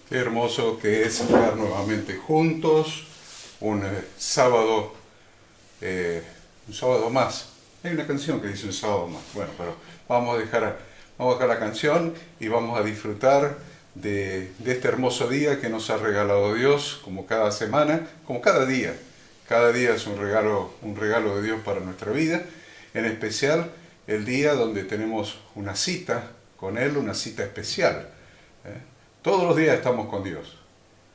Qué hermoso que es estar nuevamente juntos, un sábado, un sábado más. Hay una canción que dice un sábado más. Bueno, pero vamos a dejar la canción y vamos a disfrutar de este hermoso día que nos ha regalado Dios, como cada semana, como cada día. Cada día es un regalo de Dios para nuestra vida, en especial el día donde tenemos una cita con Él, una cita especial. ¿eh? Todos los días estamos con Dios.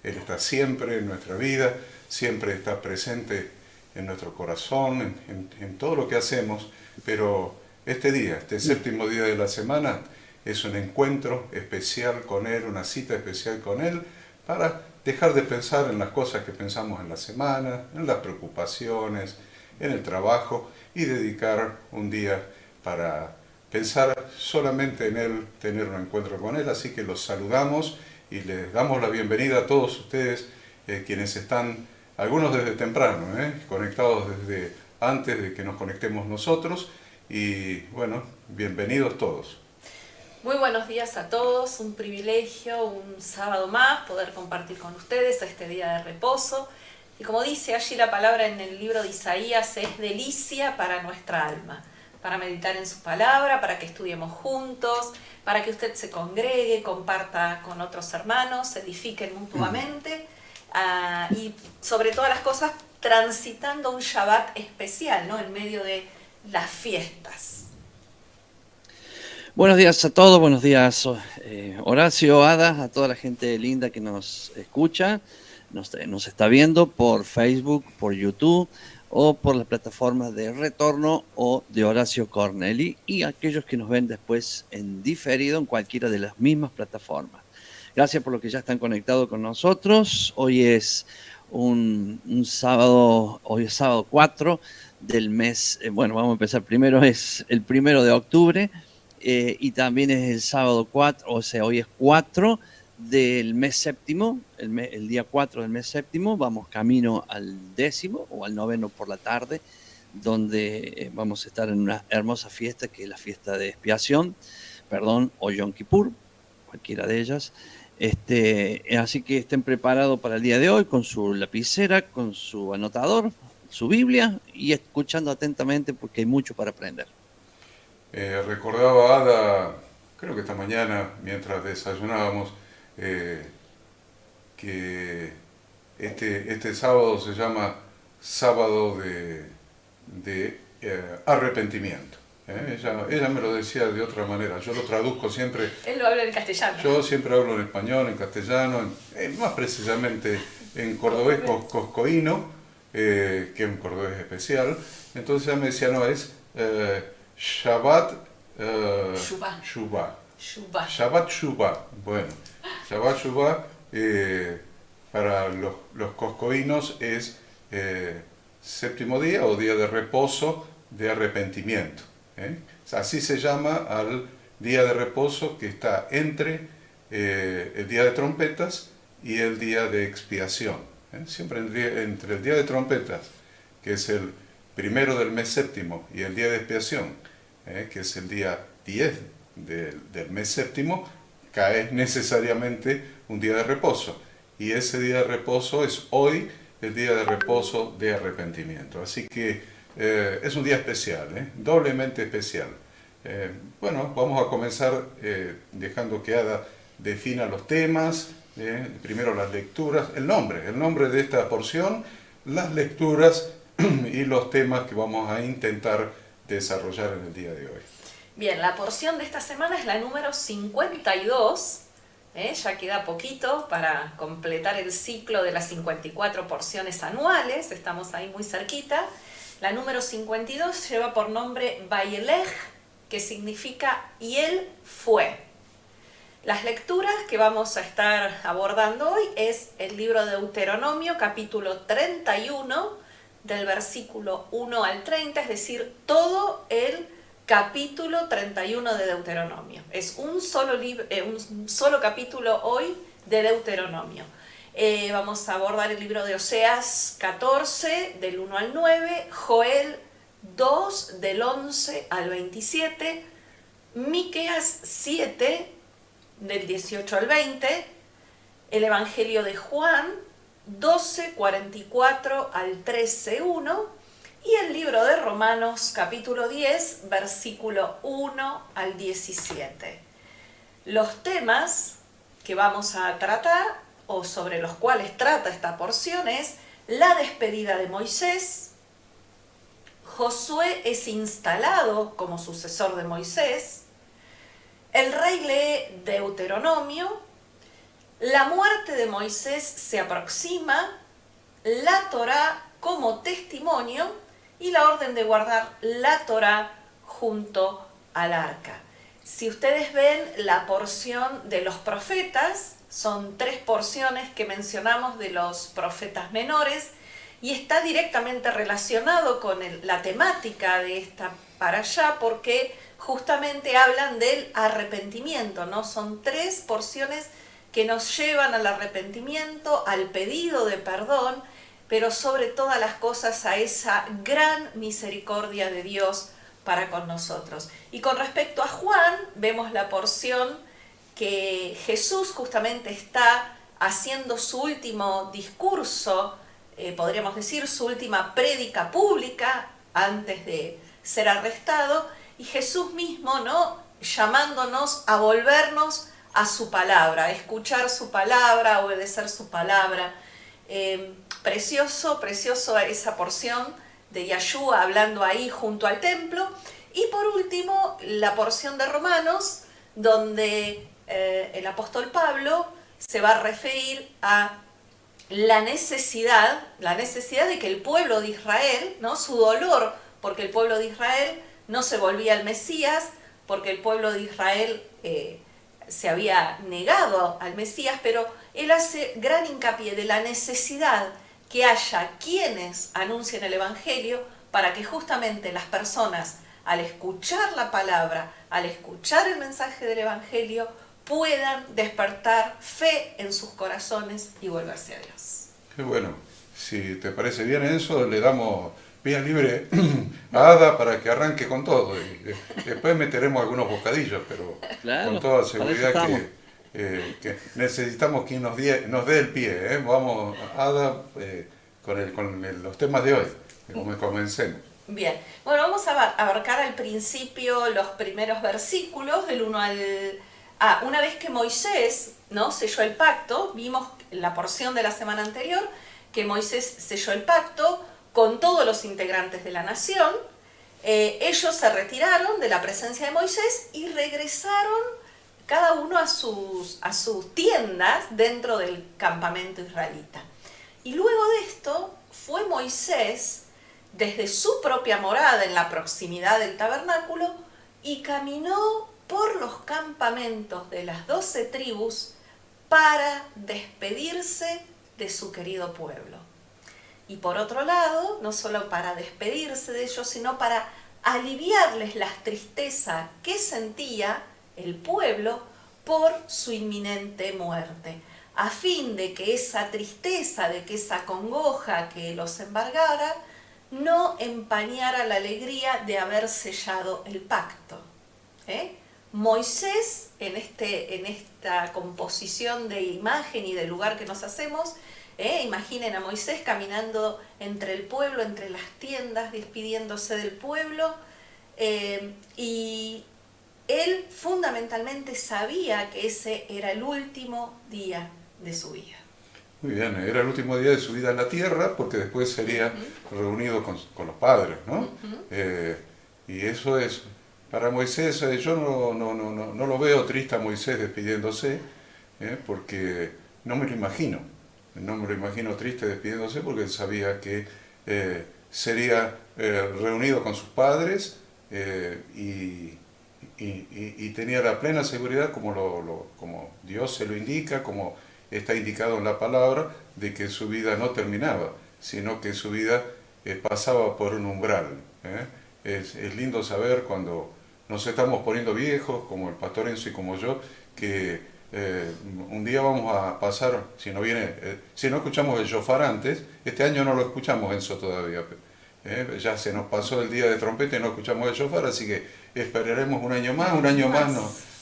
Él está siempre en nuestra vida, siempre está presente en nuestro corazón, en todo lo que hacemos, pero este día, este séptimo día de la semana, es un encuentro especial con Él, una cita especial con Él, para dejar de pensar en las cosas que pensamos en la semana, en las preocupaciones, en el trabajo, y dedicar un día para pensar solamente en Él, tener un encuentro con Él. Así que los saludamos y les damos la bienvenida a todos ustedes, quienes están, algunos desde temprano, conectados desde antes de que nos conectemos nosotros. Y bueno, bienvenidos todos. Muy buenos días a todos, un privilegio, un sábado más poder compartir con ustedes este día de reposo. Y como dice allí la palabra en el libro de Isaías, es delicia para nuestra alma, para meditar en su palabra, para que estudiemos juntos, para que usted se congregue, comparta con otros hermanos, se edifiquen mutuamente y sobre todas las cosas transitando un Shabbat especial, ¿no? En medio de las fiestas. Buenos días a todos, buenos días Horacio, Ada, a toda la gente linda que nos escucha, nos está viendo por Facebook, por YouTube o por las plataformas de Retorno o de Horacio Corneli, y aquellos que nos ven después en diferido en cualquiera de las mismas plataformas. Gracias por los que ya están conectados con nosotros. Hoy es un sábado, hoy es sábado 4 del mes, bueno, vamos a empezar primero, es el 1 de octubre. Y también es el sábado 4, o sea, hoy es 4 del mes séptimo, el día 4 del mes séptimo, vamos camino al 10º o al 9º por la tarde, donde vamos a estar en una hermosa fiesta, que es la fiesta de expiación, o Yom Kippur, cualquiera de ellas. Así que estén preparados para el día de hoy con su lapicera, con su anotador, su Biblia, y escuchando atentamente porque hay mucho para aprender. Recordaba Ada, creo que esta mañana, mientras desayunábamos, que este sábado se llama sábado de arrepentimiento. Ella me lo decía de otra manera, yo lo traduzco siempre. Él lo habla en castellano. Yo siempre hablo en español, en castellano, más precisamente en cordobés coscoíno, que es un cordobés especial. Entonces ella me decía, no, es Shabbat Shuvah. Shabbat Shuvah. Bueno, Shabbat Shuvah para los coscoínos es séptimo día o día de reposo de arrepentimiento. Así se llama al día de reposo que está entre el día de trompetas y el día de expiación. Siempre entre el día de trompetas, que es el primero del mes séptimo, y el día de expiación, que es el día 10 del mes séptimo, cae necesariamente un día de reposo. Y ese día de reposo es hoy el día de reposo de arrepentimiento. Así que es un día especial, doblemente especial. Bueno, vamos a comenzar dejando que Ada defina los temas, primero las lecturas, el nombre de esta porción, las lecturas y los temas que vamos a intentar desarrollar en el día de hoy. Bien, la porción de esta semana es la número 52, ya queda poquito para completar el ciclo de las 54 porciones anuales, estamos ahí muy cerquita. La número 52 lleva por nombre Vayelech, que significa y él fue. Las lecturas que vamos a estar abordando hoy es el libro de Deuteronomio, capítulo 31, del versículo 1 al 30, es decir, todo el capítulo 31 de Deuteronomio. Es un solo capítulo hoy de Deuteronomio. Vamos a abordar el libro de Oseas 14, del 1 al 9, Joel 2, del 11 al 27, Miqueas 7, del 18 al 20, el Evangelio de Juan 12:44 al 13:1 y el libro de Romanos capítulo 10, versículo 1 al 17. Los temas que vamos a tratar o sobre los cuales trata esta porción es la despedida de Moisés. Josué es instalado como sucesor de Moisés. El rey lee Deuteronomio. La muerte de Moisés se aproxima. La Torá como testimonio y la orden de guardar la Torá junto al arca. Si ustedes ven la porción de los profetas, son 3 porciones que mencionamos de los profetas menores y está directamente relacionado con la temática de esta parashá porque justamente hablan del arrepentimiento, ¿no? Son 3 porciones que nos llevan al arrepentimiento, al pedido de perdón, pero sobre todas las cosas a esa gran misericordia de Dios para con nosotros. Y con respecto a Juan, vemos la porción que Jesús justamente está haciendo su último discurso, podríamos decir su última prédica pública antes de ser arrestado, y Jesús mismo, ¿no?, llamándonos a volvernos a su palabra, a escuchar su palabra, a obedecer su palabra. Precioso esa porción de Yahshua hablando ahí junto al templo. Y por último, la porción de Romanos, donde el apóstol Pablo se va a referir a la necesidad de que el pueblo de Israel, ¿no?, su dolor porque el pueblo de Israel no se volvía al Mesías, porque el pueblo de Israel se había negado al Mesías, pero él hace gran hincapié de la necesidad que haya quienes anuncien el Evangelio para que justamente las personas, al escuchar la palabra, al escuchar el mensaje del Evangelio, puedan despertar fe en sus corazones y volverse a Dios. Qué bueno. Si te parece bien eso, le damos vía libre a Ada para que arranque con todo. Y después meteremos algunos bocadillos, pero Claro, con toda para eso seguridad estamos. que necesitamos quien nos dé el pie. Vamos, Ada, con los temas de hoy, comencemos. Bien, bueno, vamos a abarcar al principio los primeros versículos del 1 al... una vez que Moisés, ¿no?, selló el pacto, vimos en la porción de la semana anterior que Moisés selló el pacto con todos los integrantes de la nación. Ellos se retiraron de la presencia de Moisés y regresaron cada uno a sus tiendas dentro del campamento israelita. Y luego de esto fue Moisés desde su propia morada en la proximidad del tabernáculo y caminó por los campamentos de las 12 tribus para despedirse de su querido pueblo. Y por otro lado, no solo para despedirse de ellos, sino para aliviarles la tristeza que sentía el pueblo por su inminente muerte, a fin de que esa tristeza, de que esa congoja que los embargara, no empañara la alegría de haber sellado el pacto. Moisés, en esta composición de imagen y de lugar que nos hacemos, imaginen a Moisés caminando entre el pueblo, entre las tiendas, despidiéndose del pueblo, y él fundamentalmente sabía que ese era el último día de su vida. Muy bien, era el último día de su vida en la tierra, porque después sería reunido con los padres, ¿no? Y eso es, para Moisés, yo no lo veo triste a Moisés despidiéndose, porque no me lo imagino triste despidiéndose, porque él sabía que sería reunido con sus padres y tenía la plena seguridad, como Dios se lo indica, como está indicado en la palabra, de que su vida no terminaba, sino que su vida pasaba por un umbral. Es lindo saber cuando nos estamos poniendo viejos, como el pastor Enzo y como yo, que un día vamos a pasar, si no escuchamos el shofar antes, este año no lo escuchamos, Enzo, todavía. Ya se nos pasó el día de trompeta y no escuchamos el shofar, así que esperaremos un año más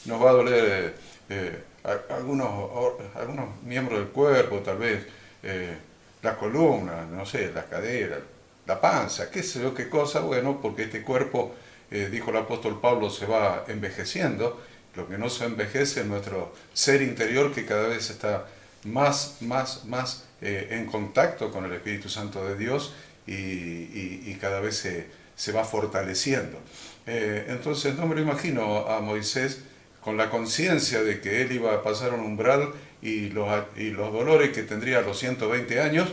nos va a doler algunos miembros del cuerpo, tal vez la columna, no sé, las caderas, la panza, qué sé yo qué cosa, bueno, porque este cuerpo, dijo el apóstol Pablo, se va envejeciendo. Lo que no se envejece es nuestro ser interior, que cada vez está más en contacto con el Espíritu Santo de Dios y cada vez se va fortaleciendo. Entonces no me lo imagino a Moisés con la conciencia de que él iba a pasar un umbral y los dolores que tendría a los 120 años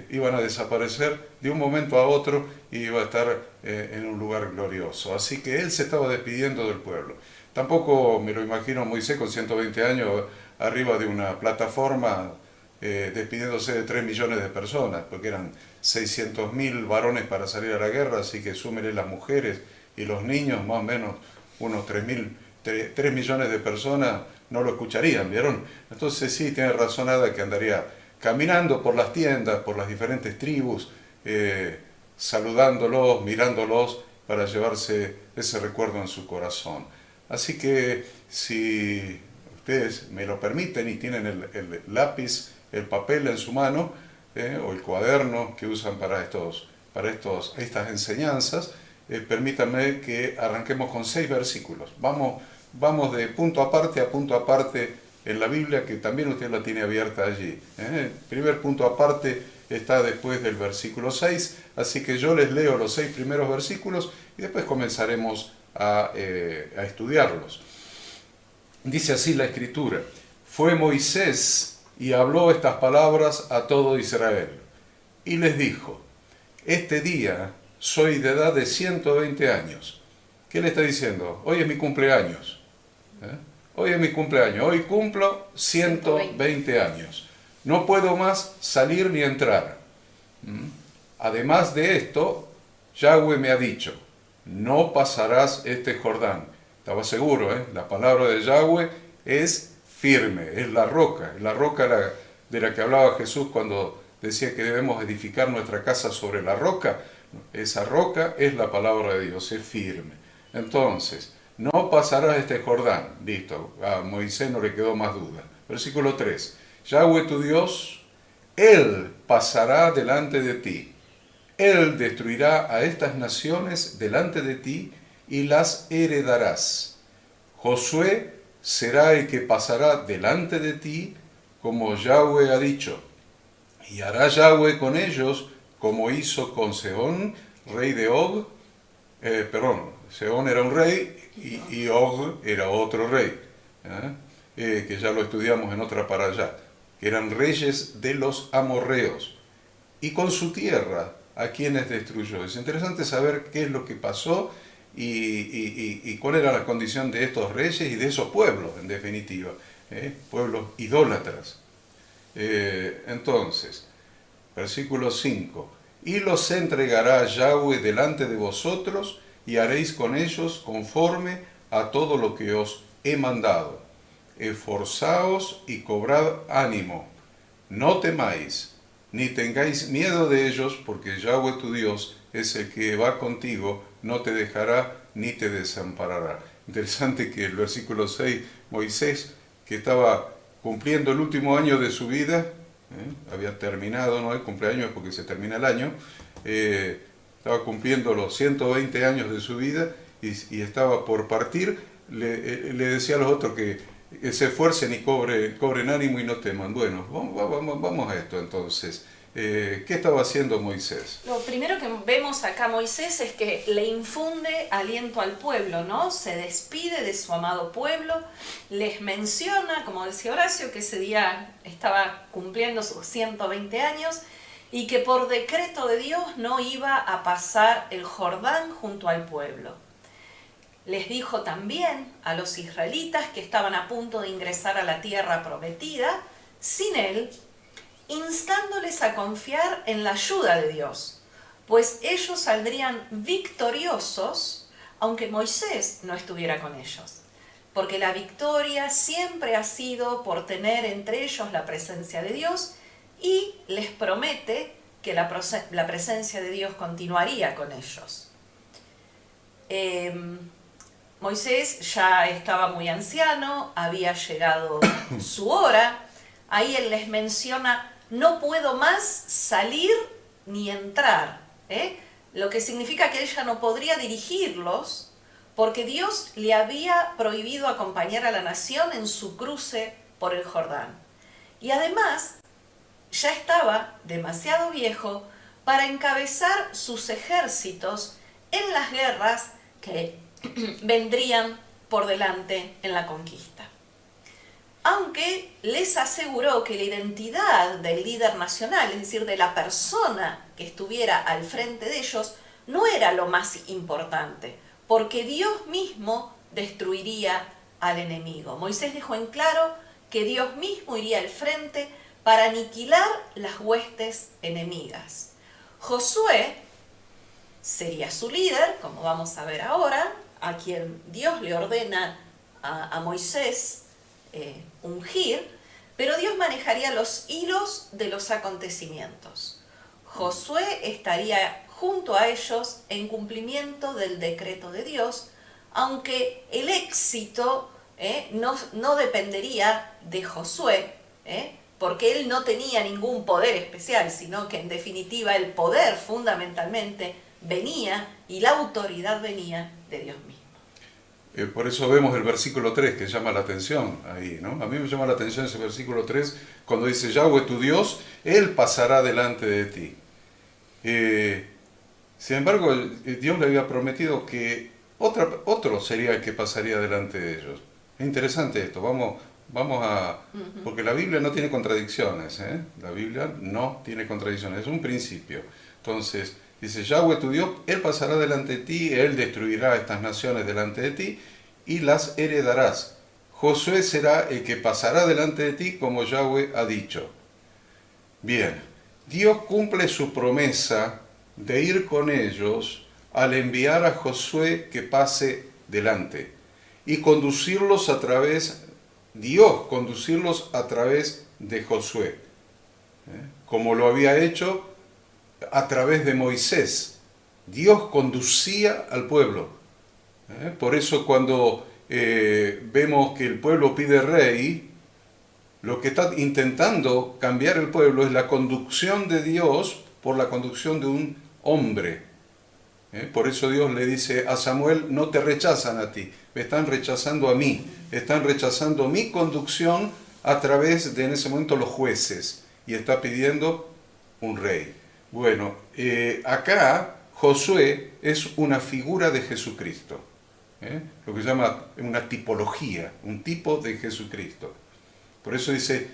iban a desaparecer de un momento a otro y iba a estar en un lugar glorioso. Así que él se estaba despidiendo del pueblo. Tampoco me lo imagino a Moisés con 120 años arriba de una plataforma despidiéndose de 3 millones de personas, porque eran 600.000 varones para salir a la guerra, así que súmele las mujeres y los niños, más o menos unos 3 millones de personas no lo escucharían, ¿vieron? Entonces sí, tiene razón Ada, que andaría caminando por las tiendas, por las diferentes tribus, saludándolos, mirándolos, para llevarse ese recuerdo en su corazón. Así que si ustedes me lo permiten y tienen el lápiz, el papel en su mano, o el cuaderno que usan para estas enseñanzas, permítanme que arranquemos con 6 versículos. Vamos de punto a parte en la Biblia, que también usted la tiene abierta allí. El primer punto aparte está después del versículo 6, así que yo les leo los 6 primeros versículos y después comenzaremos a estudiarlos. Dice así la Escritura: fue Moisés y habló estas palabras a todo Israel, y les dijo: este día soy de edad de 120 años. ¿Qué le está diciendo? Hoy es mi cumpleaños. Hoy es mi cumpleaños. Hoy cumplo 120 años. No puedo más salir ni entrar. Además de esto, Yahweh me ha dicho: no pasarás este Jordán. Estaba seguro, la palabra de Yahweh es firme, es la roca de la que hablaba Jesús cuando decía que debemos edificar nuestra casa sobre la roca. Esa roca es la palabra de Dios, es firme. Entonces, no pasarás este Jordán. Listo, a Moisés no le quedó más duda. Versículo 3. Yahweh tu Dios, Él pasará delante de ti. Él destruirá a estas naciones delante de ti y las heredarás. Josué será el que pasará delante de ti, como Yahweh ha dicho. Y hará Yahweh con ellos como hizo con Sehón, rey de Og. Sehón era un rey y Og era otro rey, que ya lo estudiamos en otra para allá, que eran reyes de los amorreos. Y con su tierra, a quienes destruyó. Es interesante saber qué es lo que pasó y cuál era la condición de estos reyes y de esos pueblos, en definitiva, pueblos idólatras. Entonces, versículo 5: y los entregará Yahweh delante de vosotros, y haréis con ellos conforme a todo lo que os he mandado. Esforzaos y cobrad ánimo, no temáis, ni tengáis miedo de ellos, porque Yahweh tu Dios es el que va contigo, no te dejará ni te desamparará. Interesante que el versículo 6, Moisés, que estaba cumpliendo el último año de su vida, había terminado, no el cumpleaños porque se termina el año, estaba cumpliendo los 120 años de su vida y estaba por partir, le decía a los otros que se esfuercen y cobren ánimo y no teman. Bueno, vamos a esto entonces. ¿Qué estaba haciendo Moisés? Lo primero que vemos acá Moisés es que le infunde aliento al pueblo, ¿no? Se despide de su amado pueblo, les menciona, como decía Horacio, que ese día estaba cumpliendo sus 120 años y que por decreto de Dios no iba a pasar el Jordán junto al pueblo. Les dijo también a los israelitas que estaban a punto de ingresar a la tierra prometida sin él, instándoles a confiar en la ayuda de Dios, pues ellos saldrían victoriosos aunque Moisés no estuviera con ellos, porque la victoria siempre ha sido por tener entre ellos la presencia de Dios, y les promete que la presencia de Dios continuaría con ellos. Moisés ya estaba muy anciano, había llegado su hora. Ahí él les menciona, no puedo más salir ni entrar, ¿eh? Lo que significa que él ya no podría dirigirlos porque Dios le había prohibido acompañar a la nación en su cruce por el Jordán. Y además ya estaba demasiado viejo para encabezar sus ejércitos en las guerras que vendrían por delante en la conquista. Aunque les aseguró que la identidad del líder nacional, es decir, de la persona que estuviera al frente de ellos, no era lo más importante, porque Dios mismo destruiría al enemigo. Moisés dejó en claro que Dios mismo iría al frente para aniquilar las huestes enemigas. Josué sería su líder, como vamos a ver ahora, a quien Dios le ordena a Moisés ungir, pero Dios manejaría los hilos de los acontecimientos. Josué estaría junto a ellos en cumplimiento del decreto de Dios, aunque el éxito no dependería de Josué, porque él no tenía ningún poder especial, sino que en definitiva el poder fundamentalmente venía y la autoridad venía de Dios mismo. Por eso vemos el versículo 3 que llama la atención ahí, ¿no? A mí me llama la atención ese versículo 3 cuando dice, Yahweh tu Dios, Él pasará delante de ti. Sin embargo, Dios le había prometido que otro sería el que pasaría delante de ellos. Es interesante esto, vamos a... Porque la Biblia no tiene contradicciones, ¿eh? La Biblia no tiene contradicciones, es un principio. Entonces, dice, Yahweh tu Dios, Él pasará delante de ti, Él destruirá estas naciones delante de ti y las heredarás. Josué será el que pasará delante de ti como Yahweh ha dicho. Bien, Dios cumple su promesa de ir con ellos al enviar a Josué que pase delante y conducirlos a través, Dios conducirlos a través de Josué, como lo había hecho a través de Moisés. Dios conducía al pueblo. Por eso cuando vemos que el pueblo pide rey, lo que está intentando cambiar el pueblo es la conducción de Dios por la conducción de un hombre. Por eso Dios le dice a Samuel, no te rechazan a ti, me están rechazando a mí, están rechazando mi conducción a través de en ese momento los jueces, y está pidiendo un rey. Bueno, acá Josué es una figura de Jesucristo, lo que se llama una tipología, un tipo de Jesucristo. Por eso dice,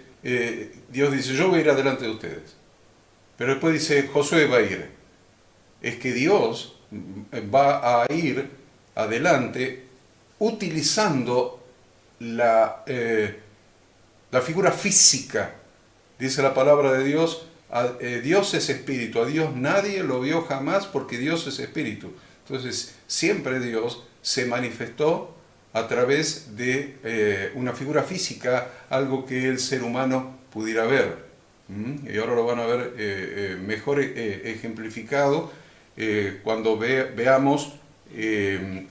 Dios dice, yo voy a ir adelante de ustedes. Pero después dice, Josué va a ir. Es que Dios va a ir adelante utilizando la figura física. Dice la palabra de Dios, Dios es espíritu, a Dios nadie lo vio jamás porque Dios es espíritu. Entonces, siempre Dios se manifestó a través de una figura física, algo que el ser humano pudiera ver. Y ahora lo van a ver mejor ejemplificado cuando veamos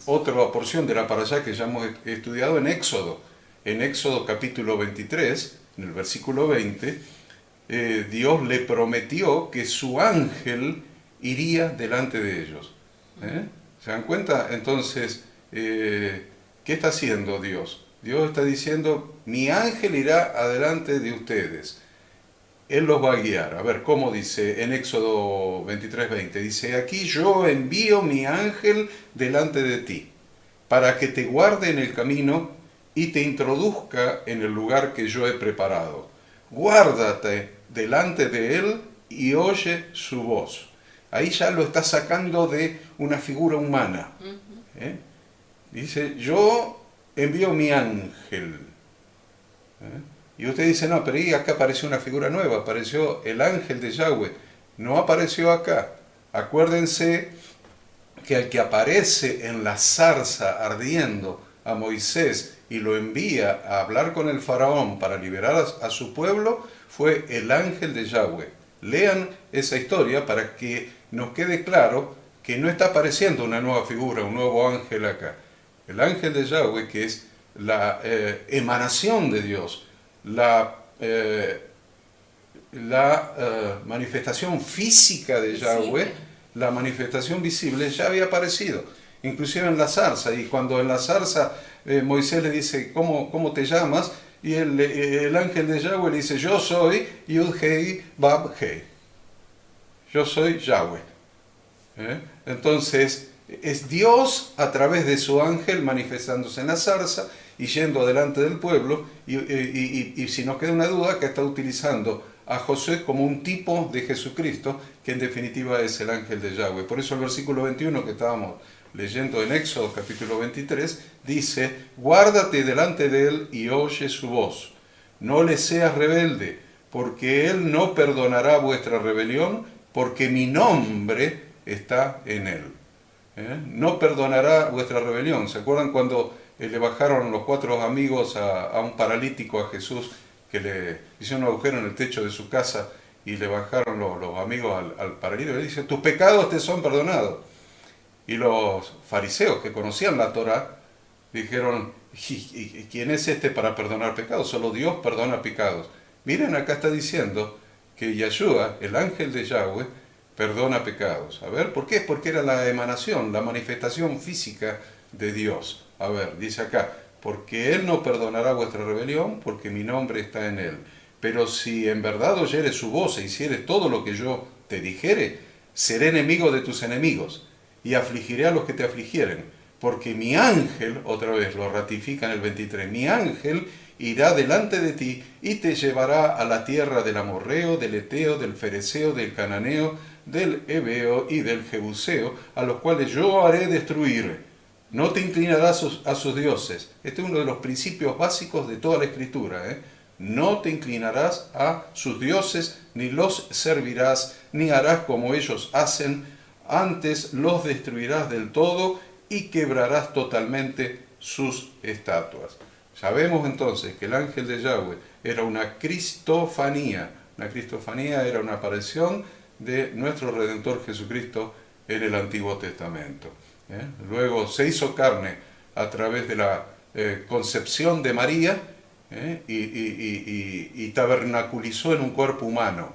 otra porción de la parashá que ya hemos estudiado en Éxodo. En Éxodo capítulo 23, en el versículo 20, Dios le prometió que su ángel iría delante de ellos. ¿Se dan cuenta? Entonces, ¿qué está haciendo Dios? Dios está diciendo, mi ángel irá adelante de ustedes. Él los va a guiar. A ver, ¿cómo dice en Éxodo 23:20? Dice, aquí yo envío mi ángel delante de ti, para que te guarde en el camino y te introduzca en el lugar que yo he preparado. Guárdate delante de él y oye su voz. Ahí ya lo está sacando de una figura humana. Dice, yo envío mi ángel. Y usted dice, no, pero ahí acá apareció una figura nueva, apareció el ángel de Yahweh. No apareció acá. Acuérdense que el que aparece en la zarza ardiendo a Moisés y lo envía a hablar con el faraón para liberar a su pueblo, fue el ángel de Yahweh. Lean esa historia para que nos quede claro que no está apareciendo una nueva figura, un nuevo ángel acá. El ángel de Yahweh, que es la emanación de Dios, la manifestación física de Yahweh, la manifestación visible, ya había aparecido, inclusive en la zarza. Y cuando en la zarza Moisés le dice, ¿cómo te llamas? Y el ángel de Yahweh le dice, yo soy Yud-Hei Bab-Hei. Yo soy Yahweh. Entonces, es Dios a través de su ángel manifestándose en la zarza y yendo adelante del pueblo. Y si nos queda una duda, acá está utilizando a Josué como un tipo de Jesucristo, que en definitiva es el ángel de Yahweh. Por eso el versículo 21 que estábamos leyendo en Éxodo capítulo 23, dice, guárdate delante de él y oye su voz. No le seas rebelde, porque él no perdonará vuestra rebelión, porque mi nombre está en él. No perdonará vuestra rebelión. ¿Se acuerdan cuando le bajaron los 4 amigos a un paralítico a Jesús, que le hicieron un agujero en el techo de su casa y le bajaron los amigos al paralítico? Le dice, tus pecados te son perdonados. Y los fariseos que conocían la Torá dijeron, ¿y quién es este para perdonar pecados? Solo Dios perdona pecados. Miren, acá está diciendo que Yahshua, el ángel de Yahweh, perdona pecados. A ver, ¿por qué? Porque era la emanación, la manifestación física de Dios. A ver, dice acá, porque Él no perdonará vuestra rebelión, porque mi nombre está en Él. Pero si en verdad oyeres su voz e hicieres todo lo que yo te dijere, seré enemigo de tus enemigos, y afligiré a los que te afligieren. Porque mi ángel, otra vez lo ratifica en el 23, mi ángel irá delante de ti y te llevará a la tierra del amorreo, del eteo, del fereceo, del cananeo, del heveo y del jebuseo, a los cuales yo haré destruir. No te inclinarás a sus dioses. Este es uno de los principios básicos de toda la Escritura. No te inclinarás a sus dioses, ni los servirás, ni harás como ellos hacen. Antes los destruirás del todo y quebrarás totalmente sus estatuas. Sabemos entonces que el ángel de Yahweh era una cristofanía. Una cristofanía era una aparición de nuestro Redentor Jesucristo en el Antiguo Testamento. Luego se hizo carne a través de la concepción de María y tabernaculizó en un cuerpo humano.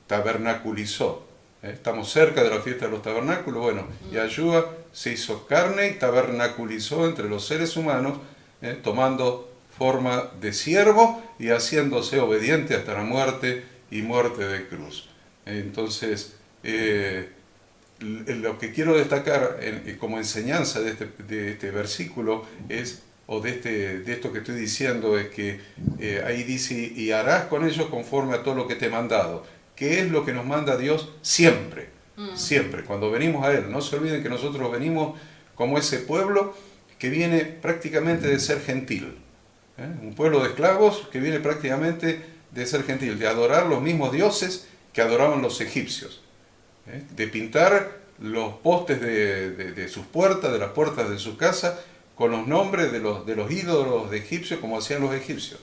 Tabernaculizó. Estamos cerca de la fiesta de los tabernáculos. Bueno, Yahshua se hizo carne y tabernaculizó entre los seres humanos, tomando forma de siervo y haciéndose obediente hasta la muerte y muerte de cruz. Entonces, lo que quiero destacar como enseñanza de este versículo es, o de esto que estoy diciendo, es que ahí dice, y harás con ellos conforme a todo lo que te he mandado. ¿Qué es lo que nos manda Dios? Siempre, siempre, cuando venimos a Él. No se olviden que nosotros venimos como ese pueblo que viene prácticamente de ser gentil. Un pueblo de esclavos que viene prácticamente de ser gentil, de adorar los mismos dioses que adoraban los egipcios. De pintar los postes de sus puertas, de las puertas de su casa, con los nombres de los ídolos de egipcios como hacían los egipcios.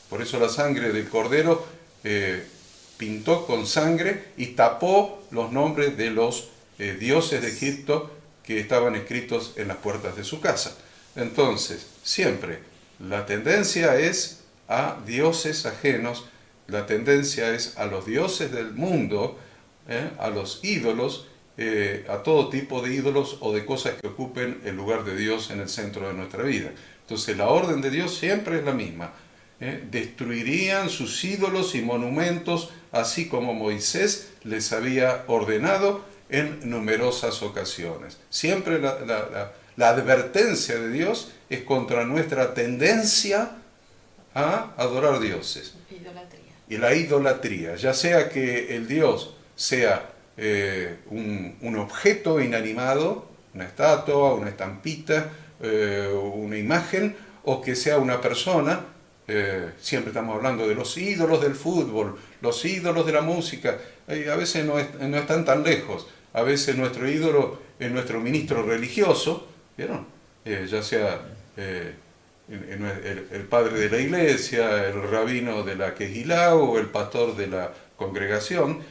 Por eso la sangre del cordero pintó con sangre y tapó los nombres de los dioses de Egipto que estaban escritos en las puertas de su casa. Entonces, siempre la tendencia es a dioses ajenos, la tendencia es a los dioses del mundo, a los ídolos, a todo tipo de ídolos o de cosas que ocupen el lugar de Dios en el centro de nuestra vida. Entonces la orden de Dios siempre es la misma. Destruirían sus ídolos y monumentos, así como Moisés les había ordenado en numerosas ocasiones. Siempre la advertencia de Dios es contra nuestra tendencia a adorar dioses. Idolatría. Y la idolatría, ya sea que el Dios sea un objeto inanimado, una estatua, una estampita, una imagen, o que sea una persona. Siempre estamos hablando de los ídolos del fútbol, los ídolos de la música. A veces no están tan lejos. A veces nuestro ídolo es nuestro ministro religioso, ¿vieron? Ya sea el padre de la iglesia, el rabino de la Kehilá o el pastor de la congregación.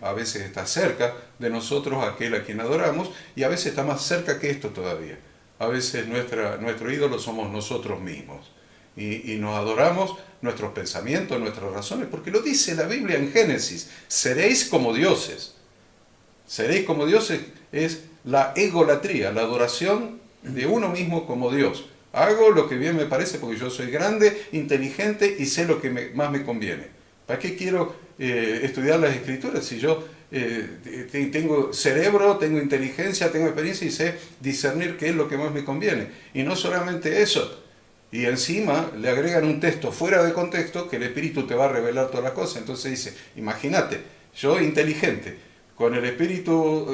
A veces está cerca de nosotros aquel a quien adoramos, y a veces está más cerca que esto todavía. a veces nuestro ídolo somos nosotros mismos. Y nos adoramos nuestros pensamientos, nuestras razones, porque lo dice la Biblia en Génesis, seréis como dioses. Seréis como dioses es la egolatría, la adoración de uno mismo como Dios. Hago lo que bien me parece porque yo soy grande, inteligente y sé lo que más me conviene. ¿Para qué quiero estudiar las Escrituras si yo tengo cerebro, tengo inteligencia, tengo experiencia y sé discernir qué es lo que más me conviene? Y no solamente eso, y encima le agregan un texto fuera de contexto que el Espíritu te va a revelar todas las cosas. Entonces dice, imagínate, yo inteligente, con el Espíritu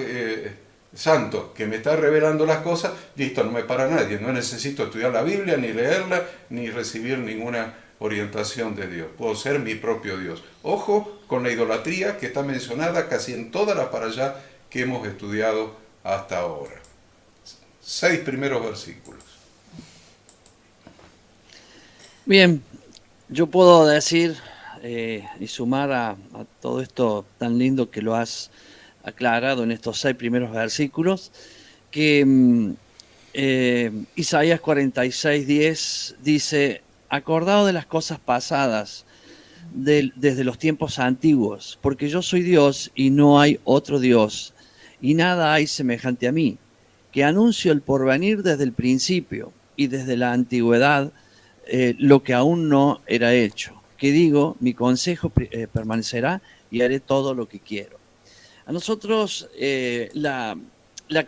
Santo que me está revelando las cosas, listo, no me para nadie, no necesito estudiar la Biblia, ni leerla, ni recibir ninguna orientación de Dios. Puedo ser mi propio Dios. Ojo con la idolatría que está mencionada casi en todas las para allá que hemos estudiado hasta ahora. 6 primeros versículos. Bien, yo puedo decir y sumar a todo esto tan lindo que lo has aclarado en estos 6 primeros versículos, que Isaías 46:10 dice, acordado de las cosas pasadas desde los tiempos antiguos, porque yo soy Dios y no hay otro Dios, y nada hay semejante a mí, que anuncio el porvenir desde el principio y desde la antigüedad, lo que aún no era hecho, que digo, mi consejo permanecerá y haré todo lo que quiero. A nosotros la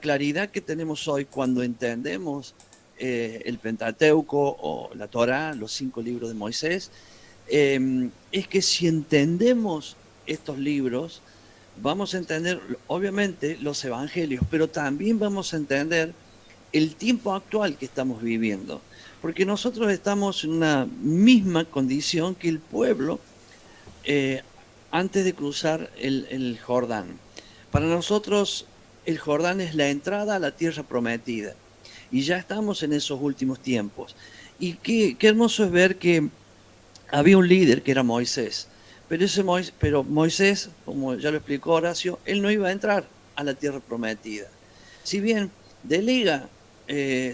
claridad que tenemos hoy cuando entendemos el Pentateuco o la Torá, los 5 libros de Moisés, es que si entendemos estos libros, vamos a entender obviamente los evangelios, pero también vamos a entender el tiempo actual que estamos viviendo. Porque nosotros estamos en una misma condición que el pueblo antes de cruzar el Jordán. Para nosotros el Jordán es la entrada a la tierra prometida. Y ya estamos en esos últimos tiempos. Y qué hermoso es ver que había un líder que era Moisés. Pero Moisés, como ya lo explicó Horacio, él no iba a entrar a la tierra prometida. Si bien delega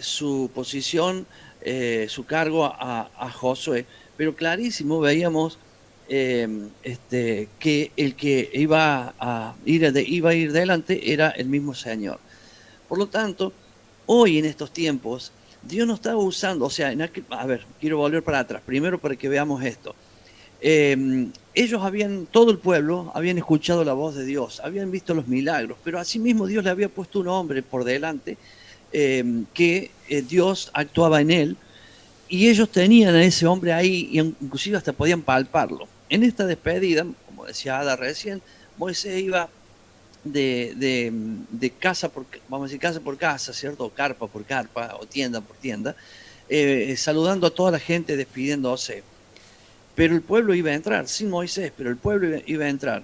su posición, su cargo a Josué, pero clarísimo veíamos que el que iba a ir delante era el mismo Señor. Por lo tanto, hoy en estos tiempos, Dios no está usando, o sea, quiero volver para atrás, primero para que veamos esto. Todo el pueblo habían escuchado la voz de Dios, habían visto los milagros, pero asimismo Dios le había puesto un hombre por delante que Dios actuaba en él, y ellos tenían a ese hombre ahí, y inclusive hasta podían palparlo. En esta despedida, como decía Ada recién, Moisés iba de casa por casa, ¿cierto? O carpa por carpa, o tienda por tienda, saludando a toda la gente, despidiéndose. Pero el pueblo iba a entrar, sin Moisés, pero el pueblo iba a entrar.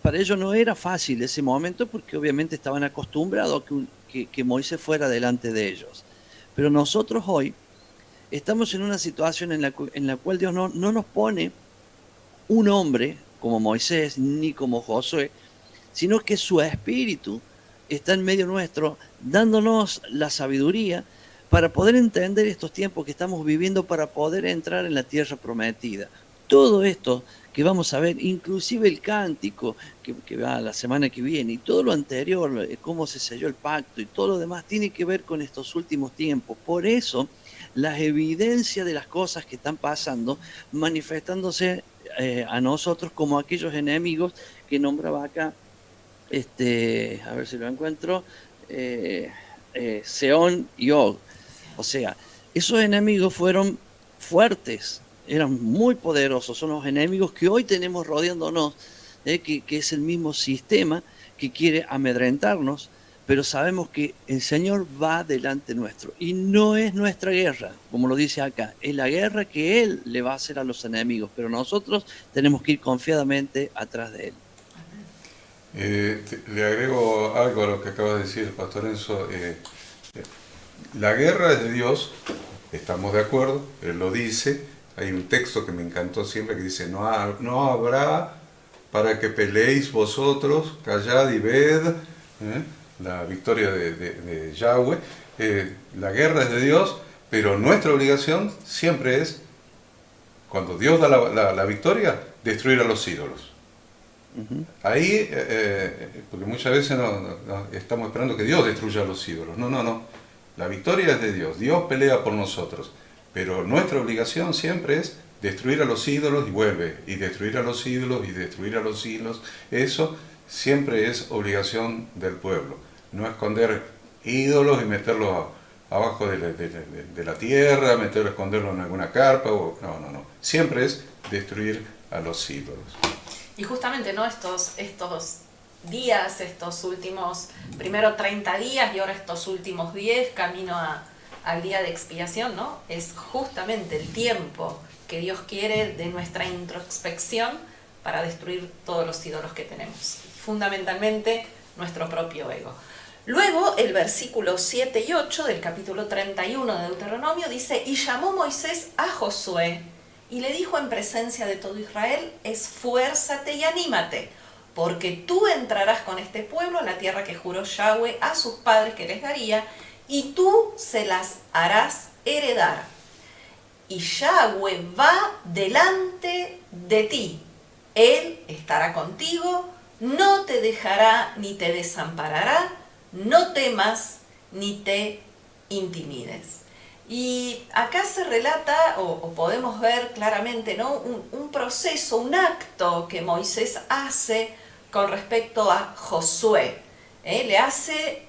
Para ellos no era fácil ese momento, porque obviamente estaban acostumbrados a que Moisés fuera delante de ellos. Pero nosotros hoy estamos en una situación en la cual Dios no nos pone un hombre como Moisés ni como Josué, sino que su espíritu está en medio nuestro, dándonos la sabiduría para poder entender estos tiempos que estamos viviendo, para poder entrar en la tierra prometida. Todo esto que vamos a ver, inclusive el cántico que va la semana que viene, y todo lo anterior, cómo se selló el pacto y todo lo demás, tiene que ver con estos últimos tiempos. Por eso, las evidencias de las cosas que están pasando, manifestándose a nosotros como aquellos enemigos que nombraba acá, a ver si lo encuentro, Seón y Og. O sea, esos enemigos fueron fuertes, eran muy poderosos, son los enemigos que hoy tenemos rodeándonos, que es el mismo sistema que quiere amedrentarnos, pero sabemos que el Señor va delante nuestro y no es nuestra guerra, como lo dice acá, es la guerra que Él le va a hacer a los enemigos, pero nosotros tenemos que ir confiadamente atrás de Él. Le agrego algo a lo que acaba de decir Pastor Enzo. La guerra es de Dios, estamos de acuerdo, Él lo dice. Hay un texto que me encantó siempre que dice, no habrá para que peleéis vosotros, callad y ved, la victoria de Yahweh. La guerra es de Dios, pero nuestra obligación siempre es, cuando Dios da la victoria, destruir a los ídolos. Ahí, porque muchas veces estamos esperando que Dios destruya a los ídolos. No, no, no. La victoria es de Dios. Dios pelea por nosotros. Pero nuestra obligación siempre es destruir a los ídolos y vuelve. Y destruir a los ídolos y destruir a los ídolos. Eso siempre es obligación del pueblo. No esconder ídolos y meterlos abajo de la tierra, esconderlos en alguna carpa. No, no, no. Siempre es destruir a los ídolos. Y justamente, ¿no? Estos días, estos últimos, primero 30 días y ahora estos últimos 10, camino al día de expiación, ¿no? Es justamente el tiempo que Dios quiere de nuestra introspección para destruir todos los ídolos que tenemos. Fundamentalmente, nuestro propio ego. Luego, el versículo 7 y 8 del capítulo 31 de Deuteronomio dice: y llamó Moisés a Josué, y le dijo en presencia de todo Israel: esfuérzate y anímate, porque tú entrarás con este pueblo a la tierra que juró Yahweh a sus padres que les daría, y tú se las harás heredar. Y Yahweh va delante de ti. Él estará contigo, no te dejará ni te desamparará, no temas ni te intimides. Y acá se relata, o podemos ver claramente, ¿no? un proceso, un acto que Moisés hace con respecto a Josué. Le hace,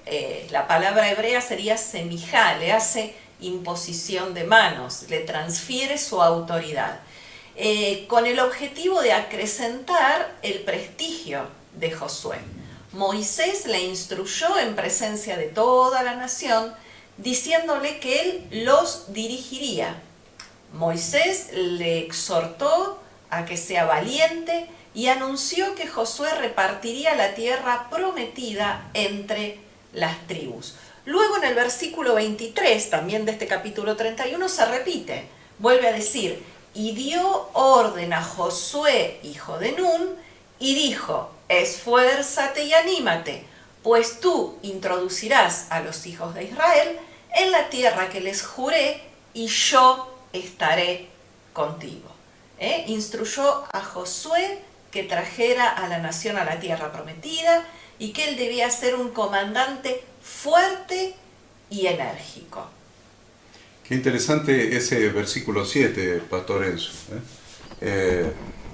la palabra hebrea sería semijá, le hace imposición de manos, le transfiere su autoridad, con el objetivo de acrecentar el prestigio de Josué. Moisés le instruyó en presencia de toda la nación, diciéndole que él los dirigiría. Moisés le exhortó a que sea valiente y anunció que Josué repartiría la tierra prometida entre las tribus. Luego en el versículo 23, también de este capítulo 31, se repite, vuelve a decir: y dio orden a Josué, hijo de Nun, y dijo: esfuérzate y anímate, pues tú introducirás a los hijos de Israel en la tierra que les juré, y yo estaré contigo. Instruyó a Josué que trajera a la nación a la tierra prometida y que él debía ser un comandante fuerte y enérgico. Qué interesante ese versículo 7, Pastor Enzo.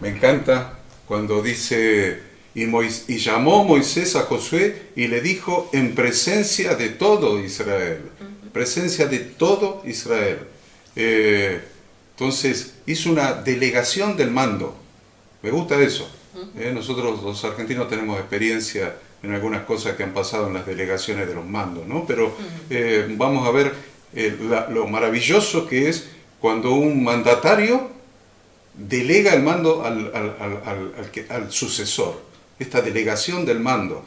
Me encanta cuando dice: y llamó Moisés a Josué y le dijo en presencia de todo Israel. Presencia de todo Israel. Entonces hizo una delegación del mando. Me gusta eso. Nosotros los argentinos tenemos experiencia en algunas cosas que han pasado en las delegaciones de los mandos, ¿no? Pero vamos a ver lo maravilloso que es cuando un mandatario delega el mando al sucesor. Esta delegación del mando,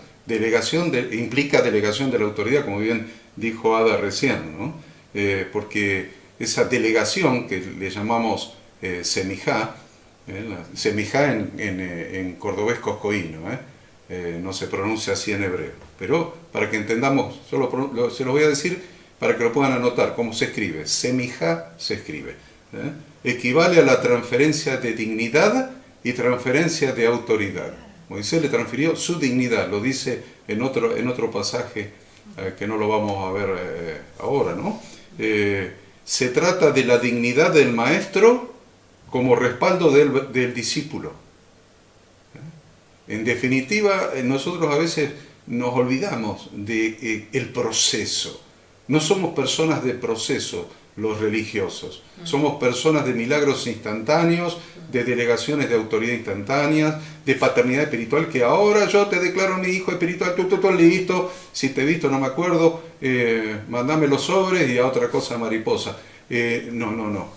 implica delegación de la autoridad, como bien dijo Ada recién, ¿no? Porque esa delegación que le llamamos semijá, semijá en cordobés coscoíno, no se pronuncia así en hebreo, pero para que entendamos, se lo voy a decir para que lo puedan anotar, cómo se escribe. Semijá se escribe. Equivale a la transferencia de dignidad y transferencia de autoridad. Moisés le transfirió su dignidad, lo dice en otro pasaje que no lo vamos a ver ahora, ¿no? Se trata de la dignidad del maestro como respaldo del discípulo. En definitiva, nosotros a veces nos olvidamos del proceso. No somos personas de proceso los religiosos. Somos personas de milagros instantáneos, de delegaciones de autoridad instantáneas, de paternidad espiritual, que ahora yo te declaro mi hijo espiritual, tú, listo, si te he visto no me acuerdo, mandame los sobres y a otra cosa mariposa. No.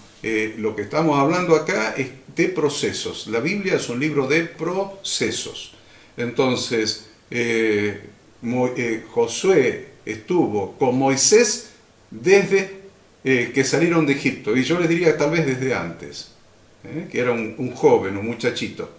Lo que estamos hablando acá es de procesos. La Biblia es un libro de procesos. Entonces, Josué estuvo con Moisés desde que salieron de Egipto, y yo les diría tal vez desde antes, que era un joven, un muchachito.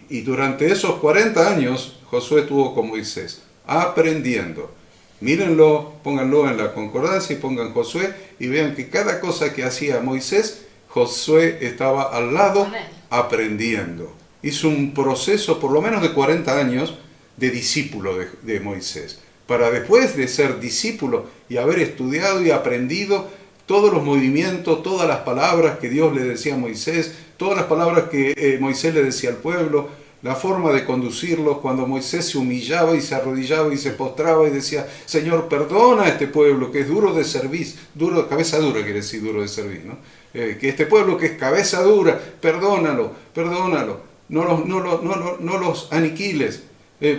Y durante esos 40 años Josué estuvo con Moisés, aprendiendo. Mírenlo, pónganlo en la concordancia y pongan Josué y vean que cada cosa que hacía Moisés, Josué estaba al lado Con él. aprendiendo. Hizo un proceso por lo menos de 40 años de discípulo de Moisés, para después de ser discípulo y haber estudiado y aprendido todos los movimientos, todas las palabras que Dios le decía a Moisés, todas las palabras que Moisés le decía al pueblo, la forma de conducirlos cuando Moisés se humillaba y se arrodillaba y se postraba y decía, Señor, perdona a este pueblo que es duro de servir, duro, cabeza dura quiere decir duro de servir, ¿no? Que este pueblo que es cabeza dura, perdónalo, no los aniquiles,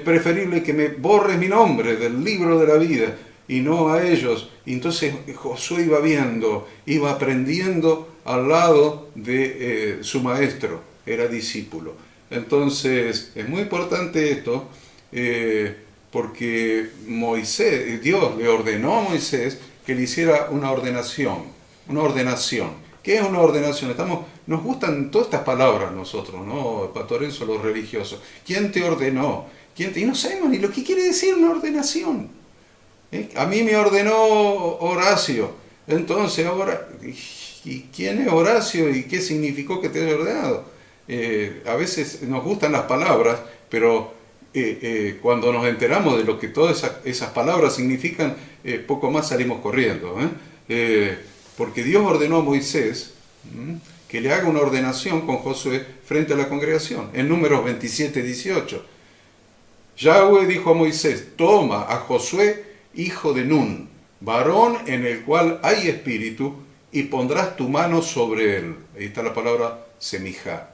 preferible que me borres mi nombre del libro de la vida y no a ellos. Y entonces Josué iba viendo, iba aprendiendo al lado de su maestro, era discípulo. Entonces es muy importante esto, porque Dios le ordenó a Moisés que le hiciera una ordenación. ¿Qué es una ordenación? Nos gustan todas estas palabras nosotros, ¿no? Pastorense, los religiosos. ¿Quién te ordenó? Y no sabemos ni lo que quiere decir una ordenación. A mí me ordenó Horacio. Entonces ahora, ¿y quién es Horacio y qué significó que te haya ordenado? A veces nos gustan las palabras, pero cuando nos enteramos de lo que todas esas palabras significan, poco más salimos corriendo. Porque Dios ordenó a Moisés que le haga una ordenación con Josué frente a la congregación. En Números 27-18. Yahweh dijo a Moisés, toma a Josué, hijo de Nun, varón en el cual hay espíritu, y pondrás tu mano sobre él. Ahí está la palabra semijá.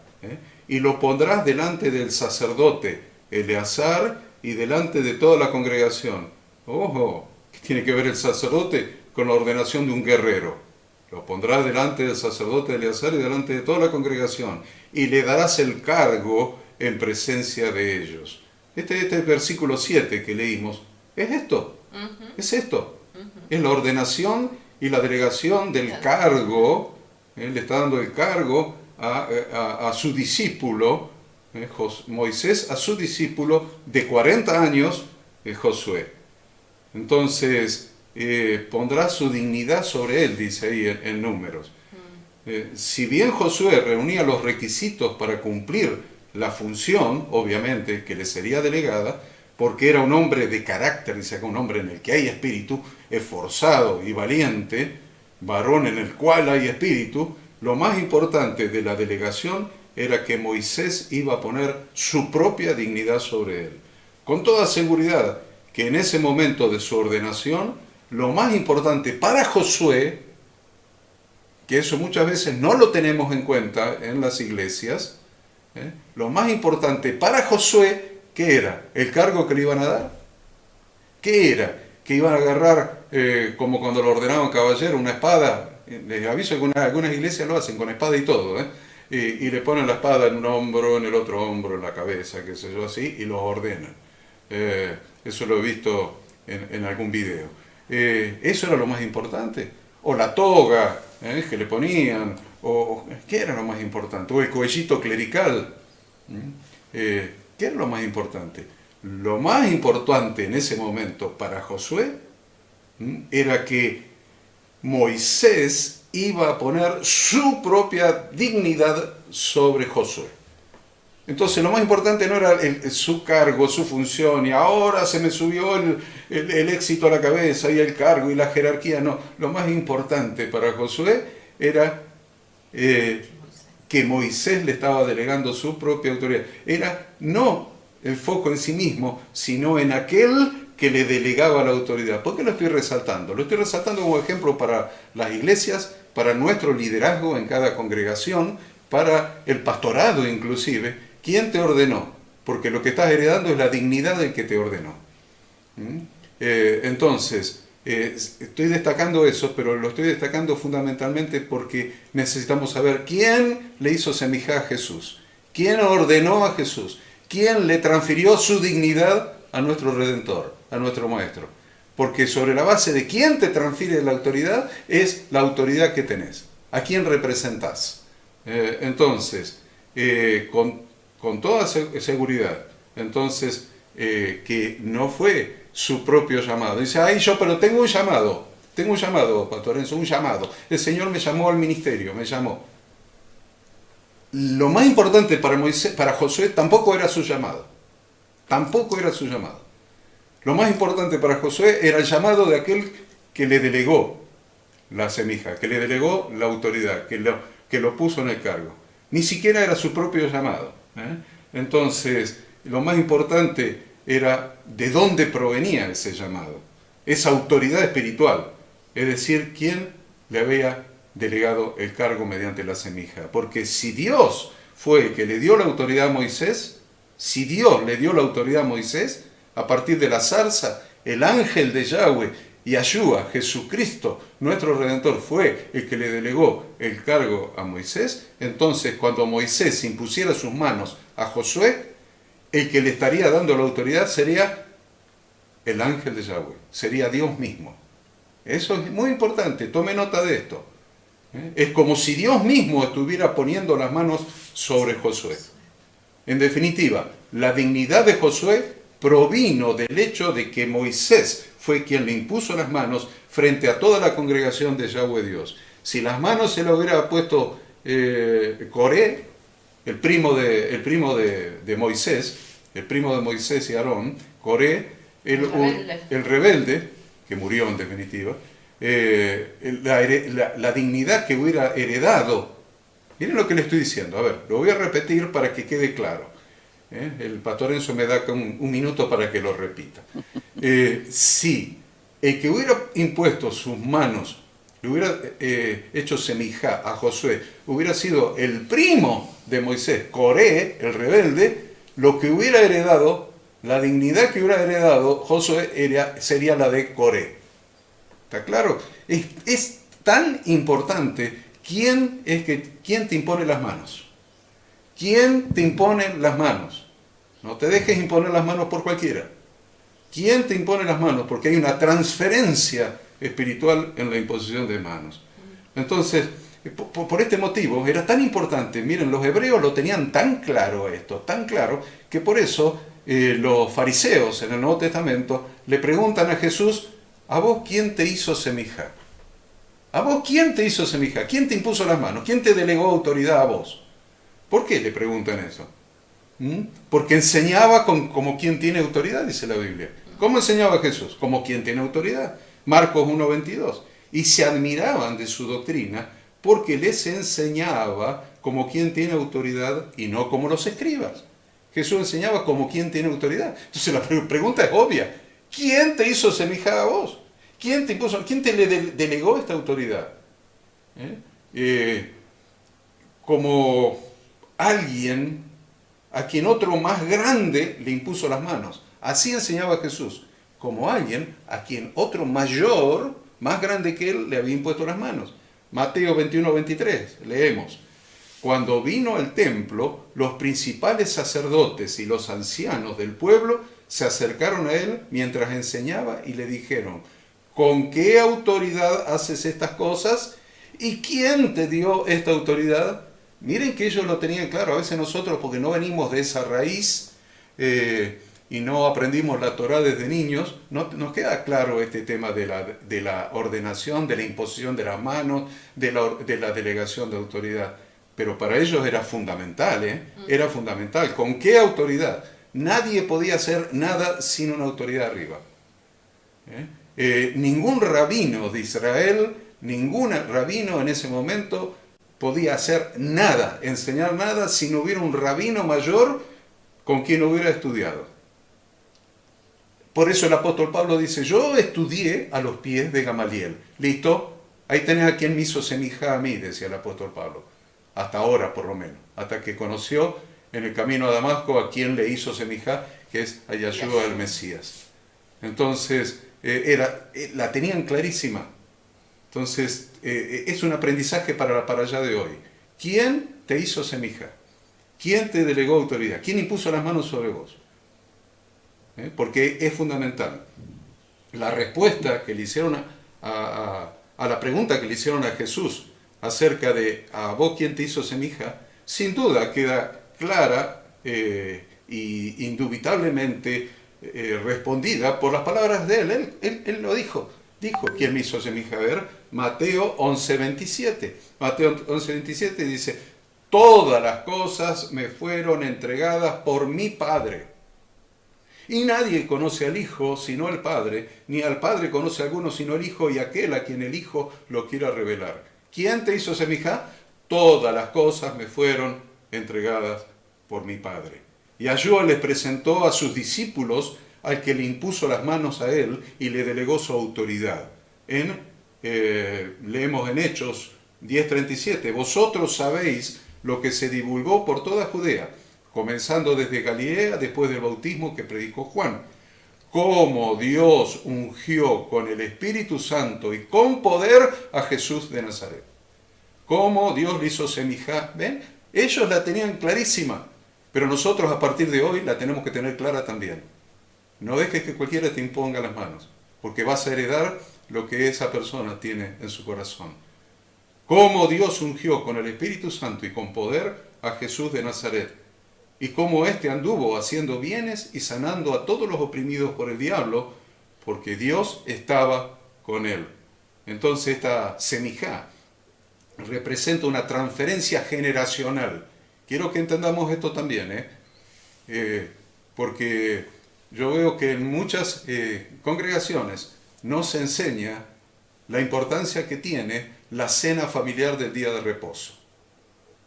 Y lo pondrás delante del sacerdote Eleazar y delante de toda la congregación. Ojo, ¿qué tiene que ver el sacerdote con la ordenación de un guerrero? Lo pondrás delante del sacerdote Eleazar y delante de toda la congregación, y le darás el cargo en presencia de ellos. Este versículo 7 que leímos, es esto, es esto. Es la ordenación y la delegación del cargo. Él le está dando el cargo a su discípulo, Moisés, a su discípulo de 40 años, Josué. Entonces, pondrá su dignidad sobre él, dice ahí en Números. Si bien Josué reunía los requisitos para cumplir la función, obviamente, que le sería delegada, porque era un hombre de carácter, dice acá, un hombre en el que hay espíritu, esforzado y valiente, varón en el cual hay espíritu, lo más importante de la delegación era que Moisés iba a poner su propia dignidad sobre él. Con toda seguridad que en ese momento de su ordenación, lo más importante para Josué, que eso muchas veces no lo tenemos en cuenta en las iglesias, lo más importante para Josué, ¿qué era? ¿El cargo que le iban a dar? ¿Qué era? ¿Que iban a agarrar, como cuando lo ordenaban caballero, una espada? Les aviso que algunas iglesias lo hacen con espada y todo, y le ponen la espada en un hombro, en el otro hombro, en la cabeza, qué sé yo, así, y los ordenan. Eso lo he visto en algún video. ¿Eso era lo más importante? O la toga que le ponían, o ¿qué era lo más importante? O el cuellito clerical. ¿Qué era lo más importante? Lo más importante en ese momento para Josué era que Moisés iba a poner su propia dignidad sobre Josué. Entonces lo más importante no era su cargo, su función, y ahora se me subió el éxito a la cabeza y el cargo y la jerarquía. No, lo más importante para Josué era que Moisés le estaba delegando su propia autoridad. Era no el foco en sí mismo, sino en aquel que le delegaba la autoridad. ¿Por qué lo estoy resaltando? Lo estoy resaltando como ejemplo para las iglesias, para nuestro liderazgo en cada congregación, para el pastorado inclusive. ¿Quién te ordenó? Porque lo que estás heredando es la dignidad del que te ordenó. Entonces, estoy destacando eso, pero lo estoy destacando fundamentalmente porque necesitamos saber quién le hizo semejante a Jesús, quién ordenó a Jesús, quién le transfirió su dignidad a nuestro Redentor, a nuestro Maestro. Porque sobre la base de quién te transfiere la autoridad es la autoridad que tenés, a quién representás. Entonces, con toda seguridad, entonces, que no fue su propio llamado. Dice, ay, yo pero tengo un llamado, Pastor Enzo, un llamado. El Señor me llamó al ministerio, me llamó. Lo más importante para Moisés, para Josué, tampoco era su llamado. Tampoco era su llamado. Lo más importante para Josué era el llamado de aquel que le delegó la semija, que le delegó la autoridad, que lo puso en el cargo. Ni siquiera era su propio llamado. Entonces, lo más importante era de dónde provenía ese llamado, esa autoridad espiritual, es decir, quién le había delegado el cargo mediante la semija. Porque si Dios fue el que le dio la autoridad a Moisés, si Dios le dio la autoridad a Moisés, a partir de la zarza, el ángel de Yahweh, Yahshua, Jesucristo, nuestro Redentor, fue el que le delegó el cargo a Moisés, entonces cuando Moisés impusiera sus manos a Josué, el que le estaría dando la autoridad sería el ángel de Yahweh, sería Dios mismo. Eso es muy importante, tome nota de esto. Es como si Dios mismo estuviera poniendo las manos sobre Josué. En definitiva, la dignidad de Josué provino del hecho de que Moisés fue quien le impuso las manos frente a toda la congregación de Yahweh Dios. Si las manos se las hubiera puesto Coré, el primo de Moisés, el primo de Moisés y Aarón, Coré, el rebelde, que murió en definitiva, la dignidad que hubiera heredado. Miren lo que le estoy diciendo, a ver, lo voy a repetir para que quede claro. El pastor Enzo me da un minuto para que lo repita. Si el que hubiera impuesto sus manos, le hubiera hecho semijá a Josué, hubiera sido el primo de Moisés, Coré, el rebelde, lo que hubiera heredado, la dignidad que hubiera heredado Josué sería la de Coré. ¿Está claro? Es tan importante quién te impone las manos. ¿Quién te impone las manos? No te dejes imponer las manos por cualquiera. ¿Quién te impone las manos? Porque hay una transferencia espiritual en la imposición de manos. Entonces, por este motivo era tan importante. Miren, los hebreos lo tenían tan claro esto, tan claro, que por eso los fariseos en el Nuevo Testamento le preguntan a Jesús, ¿a vos quién te hizo semijá? ¿A vos quién te hizo semijá? ¿Quién te impuso las manos? ¿Quién te delegó autoridad a vos? ¿Por qué le preguntan eso? Porque enseñaba como quien tiene autoridad, dice la Biblia. ¿Cómo enseñaba Jesús? Como quien tiene autoridad. Marcos 1:22. Y se admiraban de su doctrina porque les enseñaba como quien tiene autoridad y no como los escribas. Jesús enseñaba como quien tiene autoridad. Entonces la pregunta es obvia. ¿Quién te hizo semijá a vos? ¿Quién te impuso? ¿Quién te delegó esta autoridad? Como alguien a quien otro más grande le impuso las manos. Así enseñaba Jesús, como alguien a quien otro mayor, más grande que él, le había impuesto las manos. Mateo 21:23, leemos. Cuando vino al templo, los principales sacerdotes y los ancianos del pueblo se acercaron a él mientras enseñaba y le dijeron, ¿con qué autoridad haces estas cosas? ¿Y quién te dio esta autoridad? Miren que ellos lo tenían claro. A veces nosotros, porque no venimos de esa raíz y no aprendimos la Torá desde niños, no nos queda claro este tema de la ordenación, de la imposición de las manos, de la delegación de autoridad. Pero para ellos era fundamental, era fundamental. ¿Con qué autoridad? Nadie podía hacer nada sin una autoridad arriba. Ningún rabino de Israel, ningún rabino en ese momento podía hacer nada, enseñar nada, si no hubiera un rabino mayor con quien hubiera estudiado. Por eso el apóstol Pablo dice, yo estudié a los pies de Gamaliel. ¿Listo? Ahí tenés a quien me hizo semijá a mí, decía el apóstol Pablo. Hasta ahora, por lo menos. Hasta que conoció en el camino a Damasco a quien le hizo semijá, que es a Yahshua el Mesías. Entonces, la tenían clarísima. Entonces, es un aprendizaje para allá de hoy. ¿Quién te hizo semijá? ¿Quién te delegó autoridad? ¿Quién impuso las manos sobre vos? Porque es fundamental. La respuesta que le hicieron a la pregunta que le hicieron a Jesús acerca de ¿a vos quién te hizo semijá? Sin duda queda clara y indubitablemente respondida por las palabras de él. Él lo dijo. Dijo, ¿quién me hizo semija? A ver, Mateo 11:27. Mateo 11:27 dice, todas las cosas me fueron entregadas por mi Padre. Y nadie conoce al Hijo sino el Padre, ni al Padre conoce a alguno sino el Hijo y aquel a quien el Hijo lo quiera revelar. ¿Quién te hizo semija? Todas las cosas me fueron entregadas por mi Padre. Y Yahshua les presentó a sus discípulos al que le impuso las manos a él y le delegó su autoridad. Leemos en Hechos 10:37, vosotros sabéis lo que se divulgó por toda Judea, comenzando desde Galilea después del bautismo que predicó Juan, cómo Dios ungió con el Espíritu Santo y con poder a Jesús de Nazaret. Cómo Dios le hizo semija. ¿Ven? Ellos la tenían clarísima, pero nosotros a partir de hoy la tenemos que tener clara también. No dejes que cualquiera te imponga las manos, porque vas a heredar lo que esa persona tiene en su corazón. Cómo Dios ungió con el Espíritu Santo y con poder a Jesús de Nazaret, y cómo éste anduvo haciendo bienes y sanando a todos los oprimidos por el diablo, porque Dios estaba con él. Entonces esta semijá representa una transferencia generacional. Quiero que entendamos esto también, porque yo veo que en muchas congregaciones no se enseña la importancia que tiene la cena familiar del día de reposo.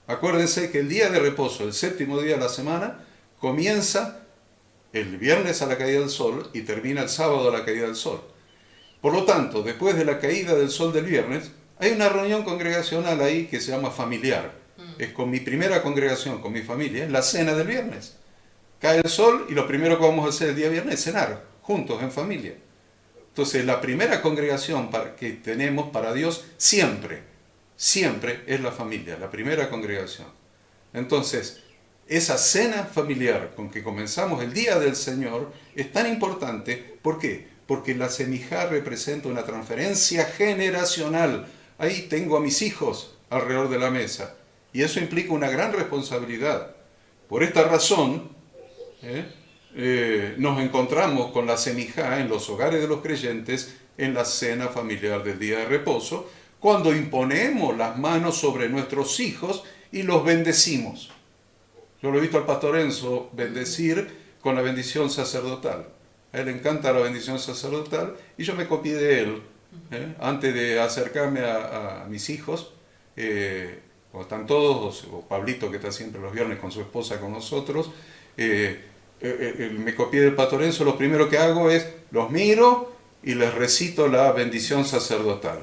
Acuérdense que el día de reposo, el séptimo día de la semana, comienza el viernes a la caída del sol y termina el sábado a la caída del sol. Por lo tanto, después de la caída del sol del viernes, hay una reunión congregacional ahí que se llama familiar. Es con mi primera congregación, con mi familia, la cena del viernes. Cae el sol y lo primero que vamos a hacer el día viernes es cenar, juntos, en familia. Entonces, la primera congregación que tenemos para Dios siempre es la familia, la primera congregación. Entonces, esa cena familiar con que comenzamos el día del Señor es tan importante. ¿Por qué? Porque la semijá representa una transferencia generacional. Ahí tengo a mis hijos alrededor de la mesa. Y eso implica una gran responsabilidad. Por esta razón, nos encontramos con la semijá en los hogares de los creyentes en la cena familiar del día de reposo, cuando imponemos las manos sobre nuestros hijos y los bendecimos. Yo lo he visto al pastor Enzo bendecir con la bendición sacerdotal. A él le encanta la bendición sacerdotal y yo me copié de él. Antes de acercarme a mis hijos, cuando están todos, o Pablito que está siempre los viernes con su esposa con nosotros, me copié del pastor Enzo. Lo primero que hago es los miro y les recito la bendición sacerdotal.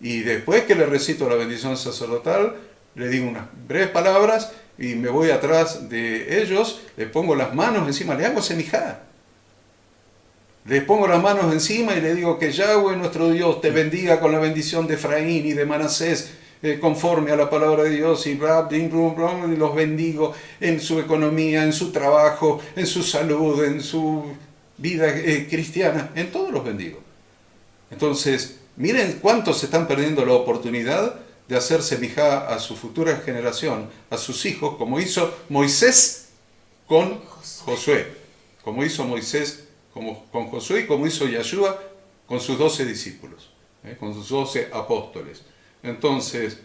Y después que les recito la bendición sacerdotal, le digo unas breves palabras y me voy atrás de ellos, les pongo las manos encima, le hago semijá. Les pongo las manos encima y le digo que Yahweh nuestro Dios te bendiga con la bendición de Efraín y de Manasés, conforme a la palabra de Dios, y los bendigo en su economía, en su trabajo, en su salud, en su vida cristiana, en todos los bendigo. Entonces, miren cuántos se están perdiendo la oportunidad de hacer semijá a su futura generación, a sus hijos, como hizo Moisés con Josué, como hizo Moisés con Josué y como hizo Yahshua con sus 12 discípulos, con sus 12 apóstoles. Entonces,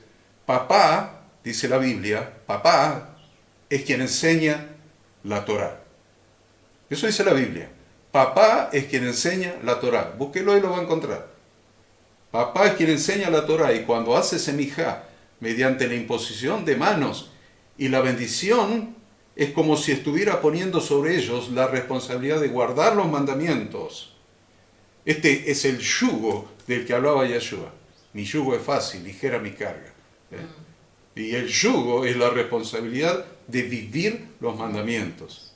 papá, dice la Biblia, papá es quien enseña la Torá. Eso dice la Biblia. Papá es quien enseña la Torá. Búsquelo y lo va a encontrar. Papá es quien enseña la Torá, y cuando hace semijá mediante la imposición de manos y la bendición, es como si estuviera poniendo sobre ellos la responsabilidad de guardar los mandamientos. Este es el yugo del que hablaba Yahshua. Mi yugo es fácil, ligera mi carga. Y el yugo es la responsabilidad de vivir los mandamientos.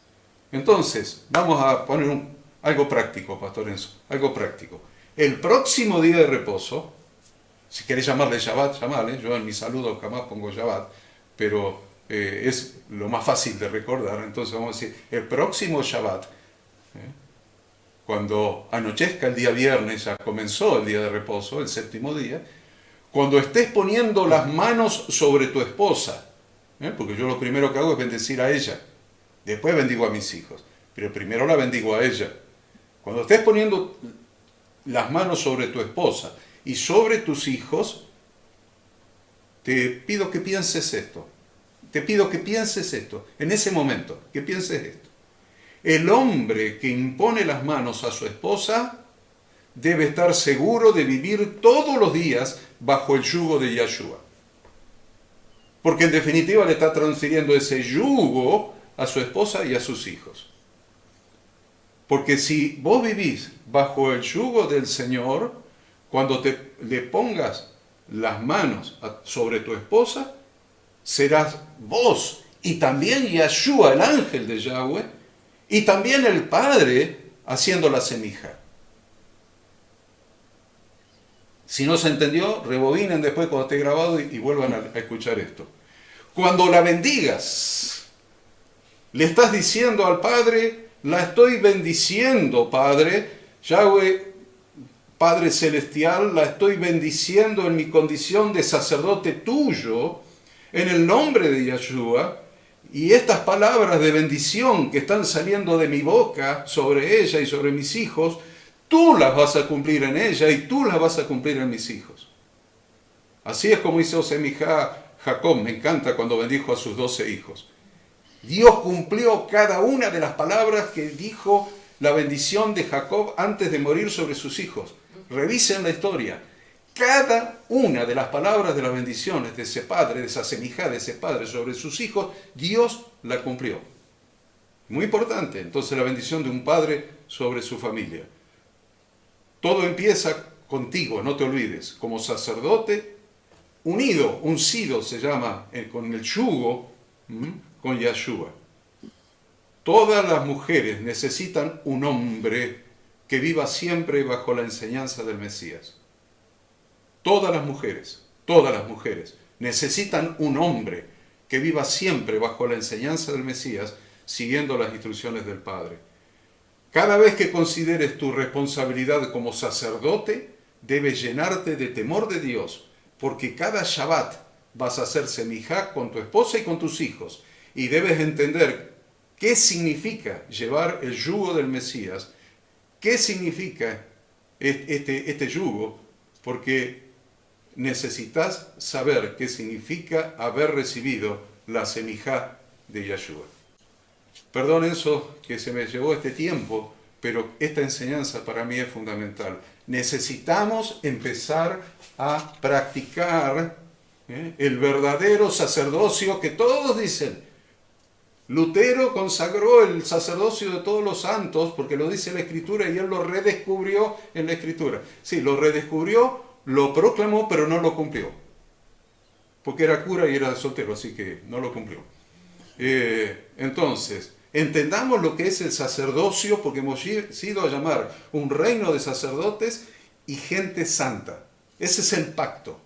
Entonces, vamos a poner algo práctico, Pastor Enzo, algo práctico. El próximo día de reposo, si querés llamarle Shabbat, llamale. Yo en mi saludo jamás pongo Shabbat, pero es lo más fácil de recordar. Entonces vamos a decir, el próximo Shabbat, cuando anochezca el día viernes, ya comenzó el día de reposo, el séptimo día, cuando estés poniendo las manos sobre tu esposa, porque yo lo primero que hago es bendecir a ella, después bendigo a mis hijos, pero primero la bendigo a ella. Cuando estés poniendo las manos sobre tu esposa y sobre tus hijos, te pido que pienses esto. Te pido que pienses esto, en ese momento, que pienses esto. El hombre que impone las manos a su esposa debe estar seguro de vivir todos los días bajo el yugo de Yahshua. Porque en definitiva le está transfiriendo ese yugo a su esposa y a sus hijos. Porque si vos vivís bajo el yugo del Señor, cuando le pongas las manos sobre tu esposa, serás vos y también Yahshua, el ángel de Yahweh, y también el Padre haciendo la semija. Si no se entendió, rebobinen después cuando esté grabado y vuelvan a escuchar esto. Cuando la bendigas, le estás diciendo al Padre, la estoy bendiciendo, Padre, Yahweh, Padre Celestial, la estoy bendiciendo en mi condición de sacerdote tuyo, en el nombre de Yahshua, y estas palabras de bendición que están saliendo de mi boca sobre ella y sobre mis hijos, tú las vas a cumplir en ella y tú las vas a cumplir en mis hijos. Así es como hizo Semijá Jacob, me encanta cuando bendijo a sus 12 hijos. Dios cumplió cada una de las palabras que dijo la bendición de Jacob antes de morir sobre sus hijos. Revisen la historia. Cada una de las palabras de las bendiciones de ese padre, de esa semijá de ese padre sobre sus hijos, Dios la cumplió. Muy importante, entonces, la bendición de un padre sobre su familia. Todo empieza contigo, no te olvides, como sacerdote, unido, uncido se llama, con el yugo, con Yahshua. Todas las mujeres necesitan un hombre que viva siempre bajo la enseñanza del Mesías. Todas las mujeres necesitan un hombre que viva siempre bajo la enseñanza del Mesías, siguiendo las instrucciones del Padre. Cada vez que consideres tu responsabilidad como sacerdote, debes llenarte de temor de Dios, porque cada Shabbat vas a hacer semijá con tu esposa y con tus hijos, y debes entender qué significa llevar el yugo del Mesías, qué significa este yugo, porque necesitas saber qué significa haber recibido la semijá de Yahshua. Perdón eso que se me llevó este tiempo, pero esta enseñanza para mí es fundamental. Necesitamos empezar a practicar el verdadero sacerdocio que todos dicen. Lutero consagró el sacerdocio de todos los santos porque lo dice la Escritura y él lo redescubrió en la Escritura. Sí, lo redescubrió, lo proclamó, pero no lo cumplió. Porque era cura y era soltero, así que no lo cumplió. Entonces, entendamos lo que es el sacerdocio, porque hemos sido a llamar un reino de sacerdotes y gente santa. Ese es el pacto.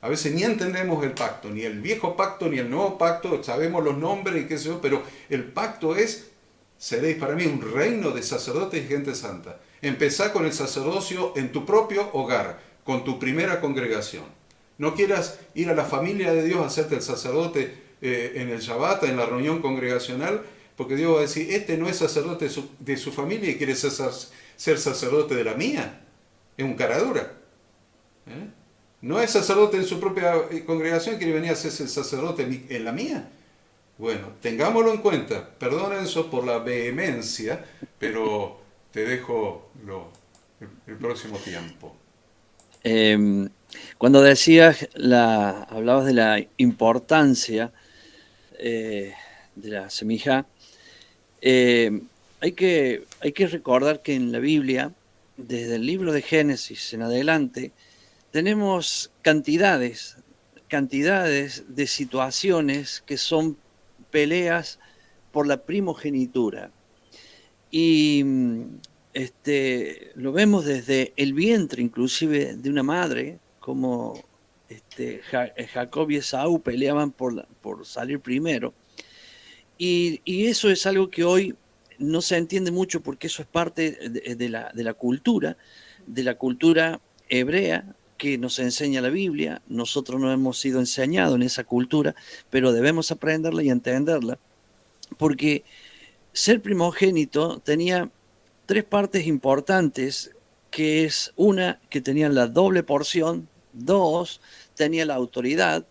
A veces ni entendemos el pacto, ni el viejo pacto, ni el nuevo pacto, sabemos los nombres y qué sé yo, pero el pacto es, seréis para mí un reino de sacerdotes y gente santa. Empezá con el sacerdocio en tu propio hogar, con tu primera congregación. No quieras ir a la familia de Dios a hacerte el sacerdote en el Shabbat, en la reunión congregacional, porque Dios va a decir, este no es sacerdote de su familia y quiere ser sacerdote de la mía. Es un caradura. No es sacerdote en su propia congregación, quiere venir a ser el sacerdote en la mía. Bueno, tengámoslo en cuenta. Perdonen eso por la vehemencia, pero te dejo el próximo tiempo. Cuando decías, hablabas de la importancia de la semijá, hay que recordar que en la Biblia, desde el libro de Génesis en adelante, tenemos cantidades de situaciones que son peleas por la primogenitura. Y lo vemos desde el vientre, inclusive de una madre, como Jacob y Esaú peleaban por salir primero. Y eso es algo que hoy no se entiende mucho porque eso es parte de la cultura hebrea que nos enseña la Biblia. Nosotros no hemos sido enseñados en esa cultura, pero debemos aprenderla y entenderla, porque ser primogénito tenía tres partes importantes, que es una, que tenían la doble porción, dos, tenía la autoridad,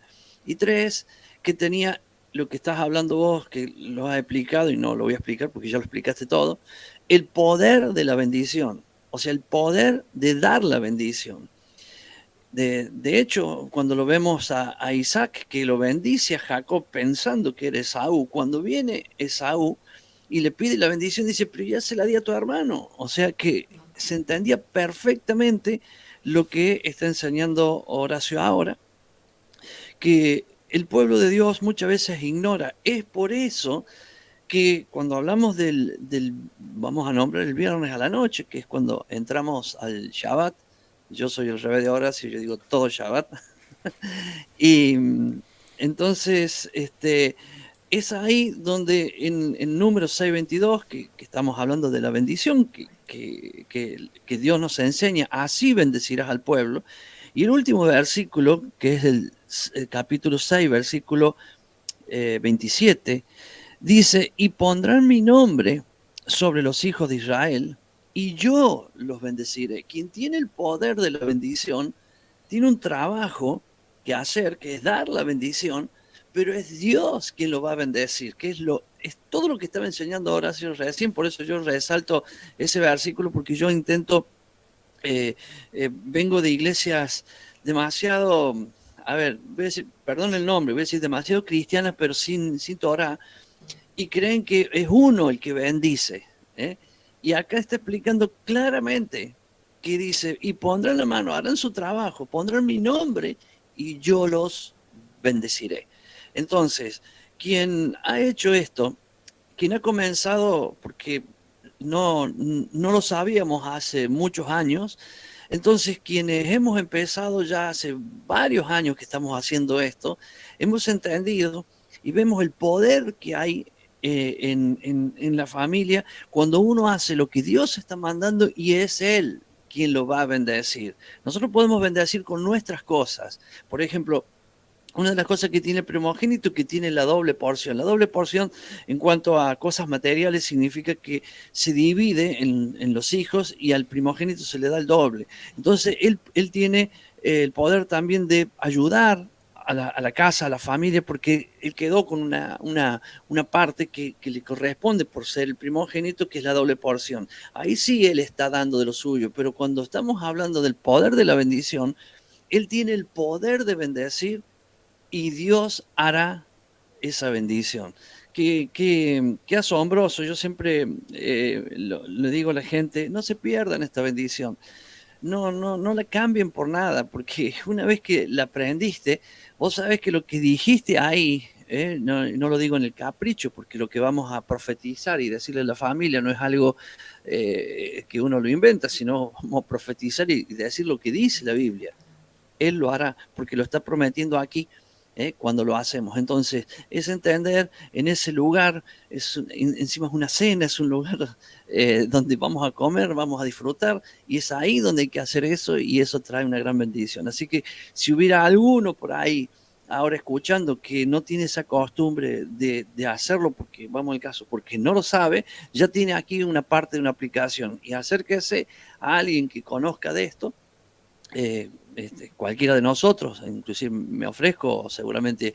y tres, que tenía lo que estás hablando vos, que lo has explicado y no lo voy a explicar porque ya lo explicaste todo, el poder de la bendición, o sea, el poder de dar la bendición. De hecho, cuando lo vemos a Isaac, que lo bendice a Jacob pensando que era Esaú, cuando viene Esaú y le pide la bendición, dice, pero ya se la di a tu hermano. O sea que se entendía perfectamente lo que está enseñando Horacio ahora, que el pueblo de Dios muchas veces ignora. Es por eso que cuando hablamos vamos a nombrar el viernes a la noche, que es cuando entramos al Shabbat, yo soy el revés de Horacio, yo digo todo Shabbat, y entonces es ahí donde en número 622, que estamos hablando de la bendición, que Dios nos enseña, así bendecirás al pueblo, y el último versículo, que es el capítulo 6, versículo 27, dice, y pondrán mi nombre sobre los hijos de Israel, y yo los bendeciré. Quien tiene el poder de la bendición, tiene un trabajo que hacer, que es dar la bendición, pero es Dios quien lo va a bendecir, que es todo lo que estaba enseñando Horacio recién, por eso yo resalto ese versículo, porque yo intento, vengo de iglesias demasiado, a ver, voy a decir, perdón el nombre, voy a decir demasiado cristianas, pero sin Torah, y creen que es uno el que bendice. ¿eh? Y acá está explicando claramente que dice, y pondrán la mano, harán su trabajo, pondrán mi nombre y yo los bendeciré. Entonces, quien ha hecho esto, quien ha comenzado, porque no lo sabíamos hace muchos años, entonces quienes hemos empezado ya hace varios años que estamos haciendo esto, hemos entendido y vemos el poder que hay en la familia cuando uno hace lo que Dios está mandando y es Él quien lo va a bendecir. Nosotros podemos bendecir con nuestras cosas. Por ejemplo, una de las cosas que tiene el primogénito, que tiene la doble porción. La doble porción en cuanto a cosas materiales significa que se divide en los hijos y al primogénito se le da el doble. Entonces él tiene el poder también de ayudar a la casa, a la familia, porque él quedó con una parte que le corresponde por ser el primogénito, que es la doble porción. Ahí sí él está dando de lo suyo, pero cuando estamos hablando del poder de la bendición, él tiene el poder de bendecir y Dios hará esa bendición. Qué asombroso. Yo siempre le digo a la gente, no se pierdan esta bendición. No la cambien por nada, porque una vez que la aprendiste, vos sabés que lo que dijiste ahí, no lo digo en el capricho, porque lo que vamos a profetizar y decirle a la familia no es algo que uno lo inventa, sino vamos a profetizar y decir lo que dice la Biblia. Él lo hará, porque lo está prometiendo aquí cuando lo hacemos. Entonces, es entender en ese lugar, encima es una cena, es un lugar donde vamos a comer, vamos a disfrutar, y es ahí donde hay que hacer eso, y eso trae una gran bendición. Así que si hubiera alguno por ahí ahora escuchando que no tiene esa costumbre de hacerlo, porque vamos al caso, porque no lo sabe, ya tiene aquí una parte de una aplicación, y acérquese a alguien que conozca de esto, cualquiera de nosotros, inclusive me ofrezco, seguramente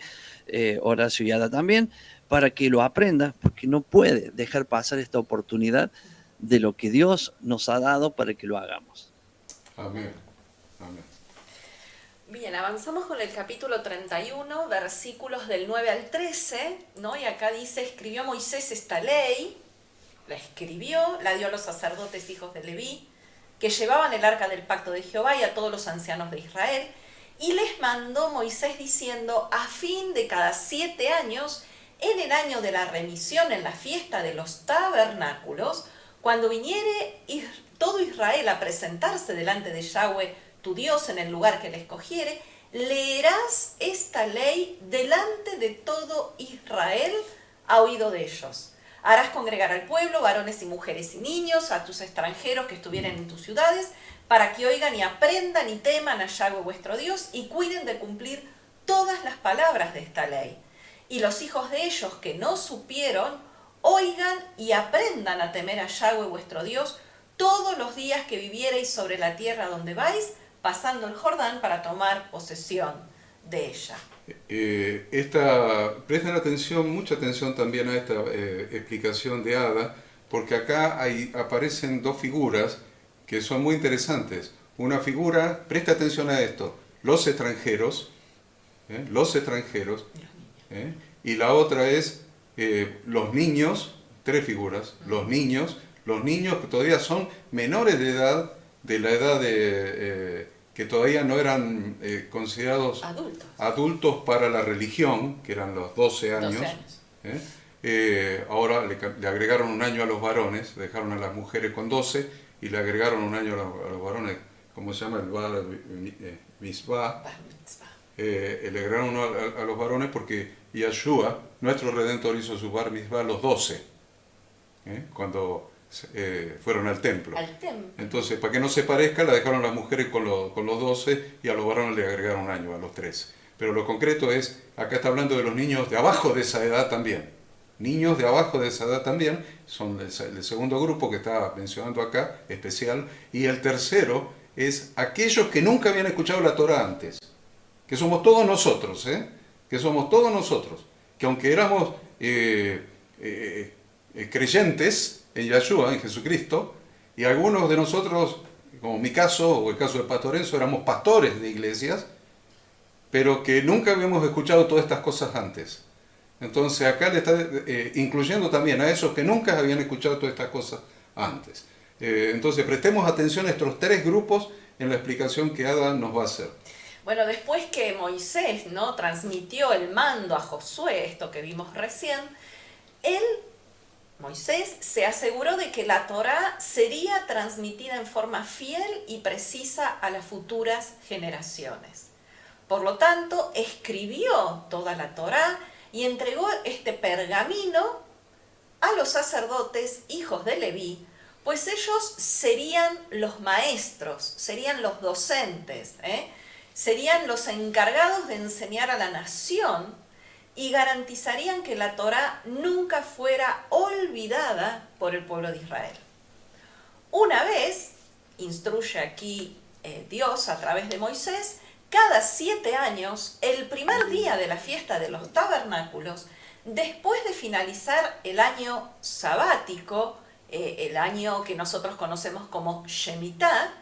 Horacio y Ada también, para que lo aprenda, porque no puede dejar pasar esta oportunidad de lo que Dios nos ha dado para que lo hagamos. Amén. Amén. Bien, avanzamos con el capítulo 31, versículos del 9 al 13, ¿no? Y acá dice, escribió Moisés esta ley, la escribió, la dio a los sacerdotes hijos de Leví, que llevaban el arca del pacto de Jehová, y a todos los ancianos de Israel, y les mandó Moisés diciendo, a fin de cada 7 años, en el año de la remisión, en la fiesta de los tabernáculos, cuando viniere todo Israel a presentarse delante de Yahweh, tu Dios, en el lugar que le escogiere, leerás esta ley delante de todo Israel a oído de ellos. Harás congregar al pueblo, varones y mujeres y niños, a tus extranjeros que estuvieren en tus ciudades, para que oigan y aprendan y teman a Yahweh vuestro Dios, y cuiden de cumplir todas las palabras de esta ley. Y los hijos de ellos que no supieron, oigan y aprendan a temer a Yahweh vuestro Dios todos los días que viviereis sobre la tierra donde vais, pasando el Jordán para tomar posesión de ella. Presten atención, mucha atención también a esta explicación de Ada, porque acá aparecen dos figuras que son muy interesantes. Una figura, presta atención a esto, los extranjeros, y la otra es los niños, tres figuras, los niños que todavía son menores de edad, de la edad que todavía no eran considerados adultos para la religión, que eran los 12 años. Ahora le agregaron un año a los varones, dejaron a las mujeres con 12 y le agregaron un año a los varones, ¿cómo se llama? El Bar Mitzvah. Le agregaron uno a los varones porque Yahshua, nuestro Redentor, hizo su Bar Mitzvah a los 12, cuando fueron al templo. Entonces, para que no se parezca, la dejaron las mujeres con los 12 y a los varones le agregaron un año, a los 13. Pero lo concreto es, acá está hablando de los niños de abajo de esa edad también. Niños de abajo de esa edad también, son el segundo grupo que está mencionando acá, especial. Y el tercero es aquellos que nunca habían escuchado la Torah antes. Que somos todos nosotros, que somos todos nosotros. Que aunque éramos creyentes en Yahshua, en Jesucristo, y algunos de nosotros, como mi caso, o el caso de Pastor Enzo, éramos pastores de iglesias, pero que nunca habíamos escuchado todas estas cosas antes. Entonces acá le está incluyendo también a esos que nunca habían escuchado todas estas cosas antes. Entonces prestemos atención a estos tres grupos en la explicación que Ada nos va a hacer. Bueno, después que Moisés, ¿no?, transmitió el mando a Josué, esto que vimos recién, Moisés se aseguró de que la Torá sería transmitida en forma fiel y precisa a las futuras generaciones. Por lo tanto, escribió toda la Torá y entregó este pergamino a los sacerdotes, hijos de Leví, pues ellos serían los maestros, serían los docentes, serían los encargados de enseñar a la nación y garantizarían que la Torá nunca fuera olvidada por el pueblo de Israel. Una vez, instruye aquí Dios a través de Moisés, cada 7 años, el primer día de la fiesta de los tabernáculos, después de finalizar el año sabático, el año que nosotros conocemos como Shemitah,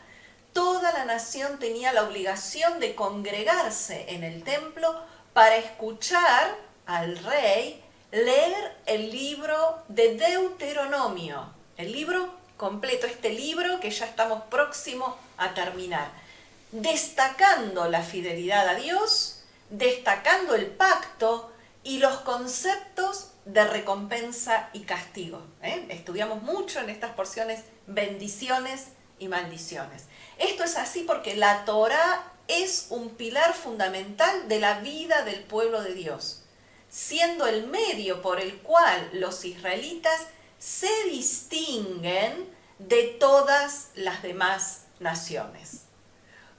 toda la nación tenía la obligación de congregarse en el templo para escuchar al rey leer el libro de Deuteronomio, el libro completo, este libro que ya estamos próximos a terminar, destacando la fidelidad a Dios, destacando el pacto y los conceptos de recompensa y castigo. Estudiamos mucho en estas porciones bendiciones y maldiciones. Esto es así porque la Torá es un pilar fundamental de la vida del pueblo de Dios, siendo el medio por el cual los israelitas se distinguen de todas las demás naciones.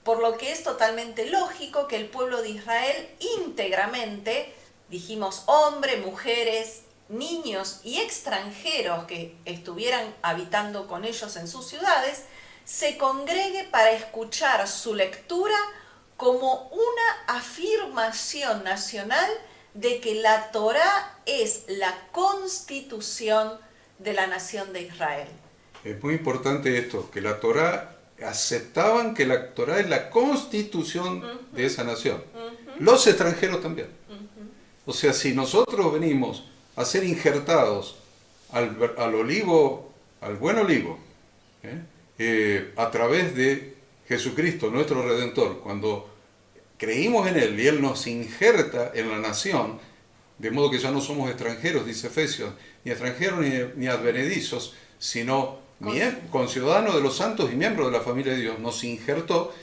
Por lo que es totalmente lógico que el pueblo de Israel íntegramente, dijimos hombres, mujeres, niños y extranjeros que estuvieran habitando con ellos en sus ciudades, se congregue para escuchar su lectura como una afirmación nacional de que la Torá es la constitución de la nación de Israel. Es muy importante esto, que la Torá, aceptaban que la Torá es la constitución de esa nación. Los extranjeros también. O sea, si nosotros venimos a ser injertados al olivo, al buen olivo, a través de Jesucristo, nuestro Redentor, cuando creímos en Él y Él nos injerta en la nación, de modo que ya no somos extranjeros, dice Efesios, ni extranjeros ni advenedizos, sino conciudadanos de los santos y miembros de la familia de Dios, nos injertó.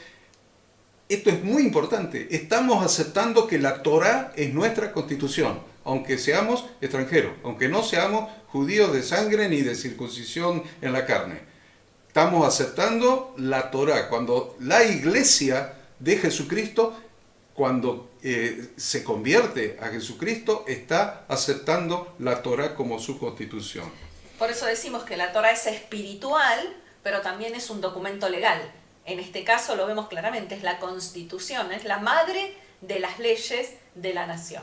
Esto es muy importante. Estamos aceptando que la Torá es nuestra constitución, aunque seamos extranjeros, aunque no seamos judíos de sangre ni de circuncisión en la carne. Estamos aceptando la Torá. Cuando la iglesia de Jesucristo, cuando se convierte a Jesucristo, está aceptando la Torá como su constitución. Por eso decimos que la Torá es espiritual, pero también es un documento legal. En este caso lo vemos claramente, es la Constitución, es la madre de las leyes de la nación.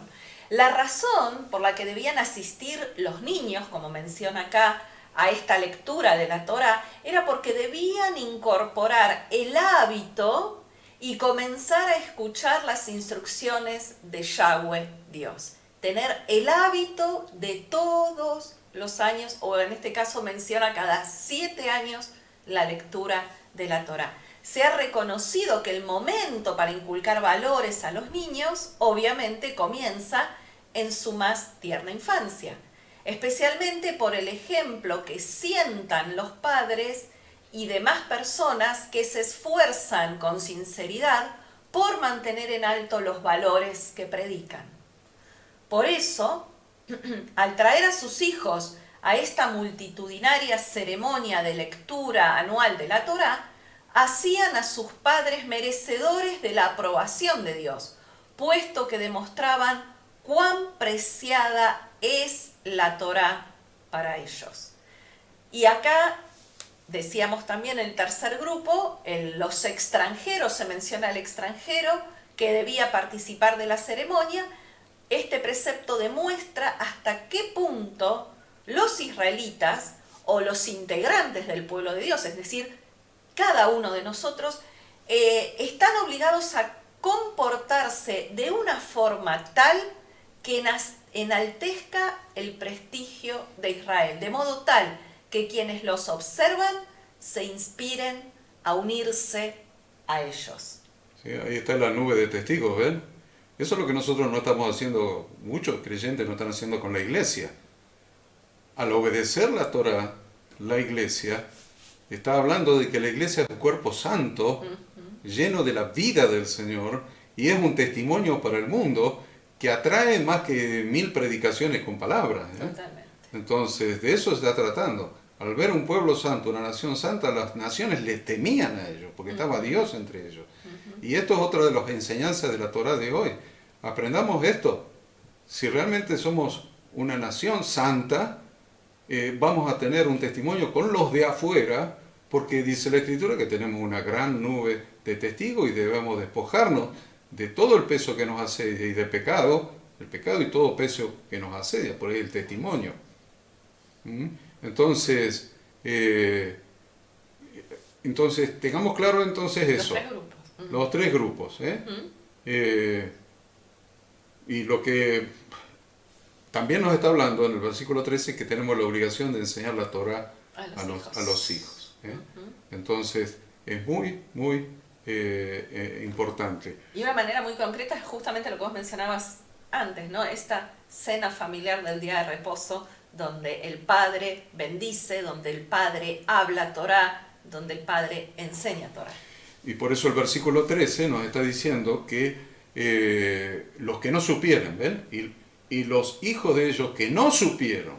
La razón por la que debían asistir los niños, como menciona acá, a esta lectura de la Torá, era porque debían incorporar el hábito y comenzar a escuchar las instrucciones de Yahweh Dios. Tener el hábito de todos los años, o en este caso menciona cada 7 años, la lectura de la Torá. Se ha reconocido que el momento para inculcar valores a los niños, obviamente, comienza en su más tierna infancia, especialmente por el ejemplo que sientan los padres y demás personas que se esfuerzan con sinceridad por mantener en alto los valores que predican. Por eso, al traer a sus hijos a esta multitudinaria ceremonia de lectura anual de la Torá, hacían a sus padres merecedores de la aprobación de Dios, puesto que demostraban cuán preciada es la Torá para ellos. Y acá decíamos también el tercer grupo, los extranjeros, se menciona el extranjero que debía participar de la ceremonia. Este precepto demuestra hasta qué punto los israelitas o los integrantes del pueblo de Dios, es decir, cada uno de nosotros, están obligados a comportarse de una forma tal que enaltezca el prestigio de Israel, de modo tal que quienes los observan se inspiren a unirse a ellos. Sí, ahí está la nube de testigos, ¿ven? Eso es lo que nosotros no estamos haciendo, muchos creyentes no están haciendo con la iglesia. Al obedecer la Torá, la iglesia está hablando de que la iglesia es un cuerpo santo, lleno de la vida del Señor, y es un testimonio para el mundo que atrae más que 1000 predicaciones con palabras. Totalmente. Entonces, de eso se está tratando. Al ver un pueblo santo, una nación santa, las naciones le temían a ellos, porque estaba Dios entre ellos. Y esto es otra de las enseñanzas de la Torá de hoy. Aprendamos esto. Si realmente somos una nación santa, vamos a tener un testimonio con los de afuera, porque dice la Escritura que tenemos una gran nube de testigos y debemos despojarnos de todo el peso que nos asedia y de pecado, el pecado y todo peso que nos asedia, por ahí el testimonio. Entonces, tengamos claro entonces eso. Los tres grupos. Y lo que también nos está hablando en el versículo 13, que tenemos la obligación de enseñar la Torá a los hijos. Entonces, es muy, muy importante. Y una manera muy concreta es justamente lo que vos mencionabas antes, ¿no? Esta cena familiar del día de reposo, donde el padre bendice, donde el padre habla Torá, donde el padre enseña Torá. Y por eso el versículo 13 nos está diciendo que los que no supieran, ¿ven? Y los hijos de ellos que no supieron,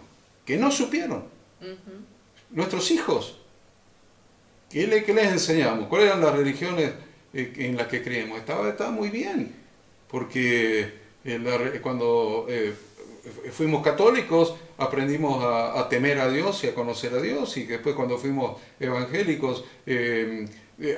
nuestros hijos, ¿qué les enseñamos? ¿Cuáles eran las religiones en las que creemos? Estaba muy bien, porque cuando fuimos católicos aprendimos a temer a Dios y a conocer a Dios, y después cuando fuimos evangélicos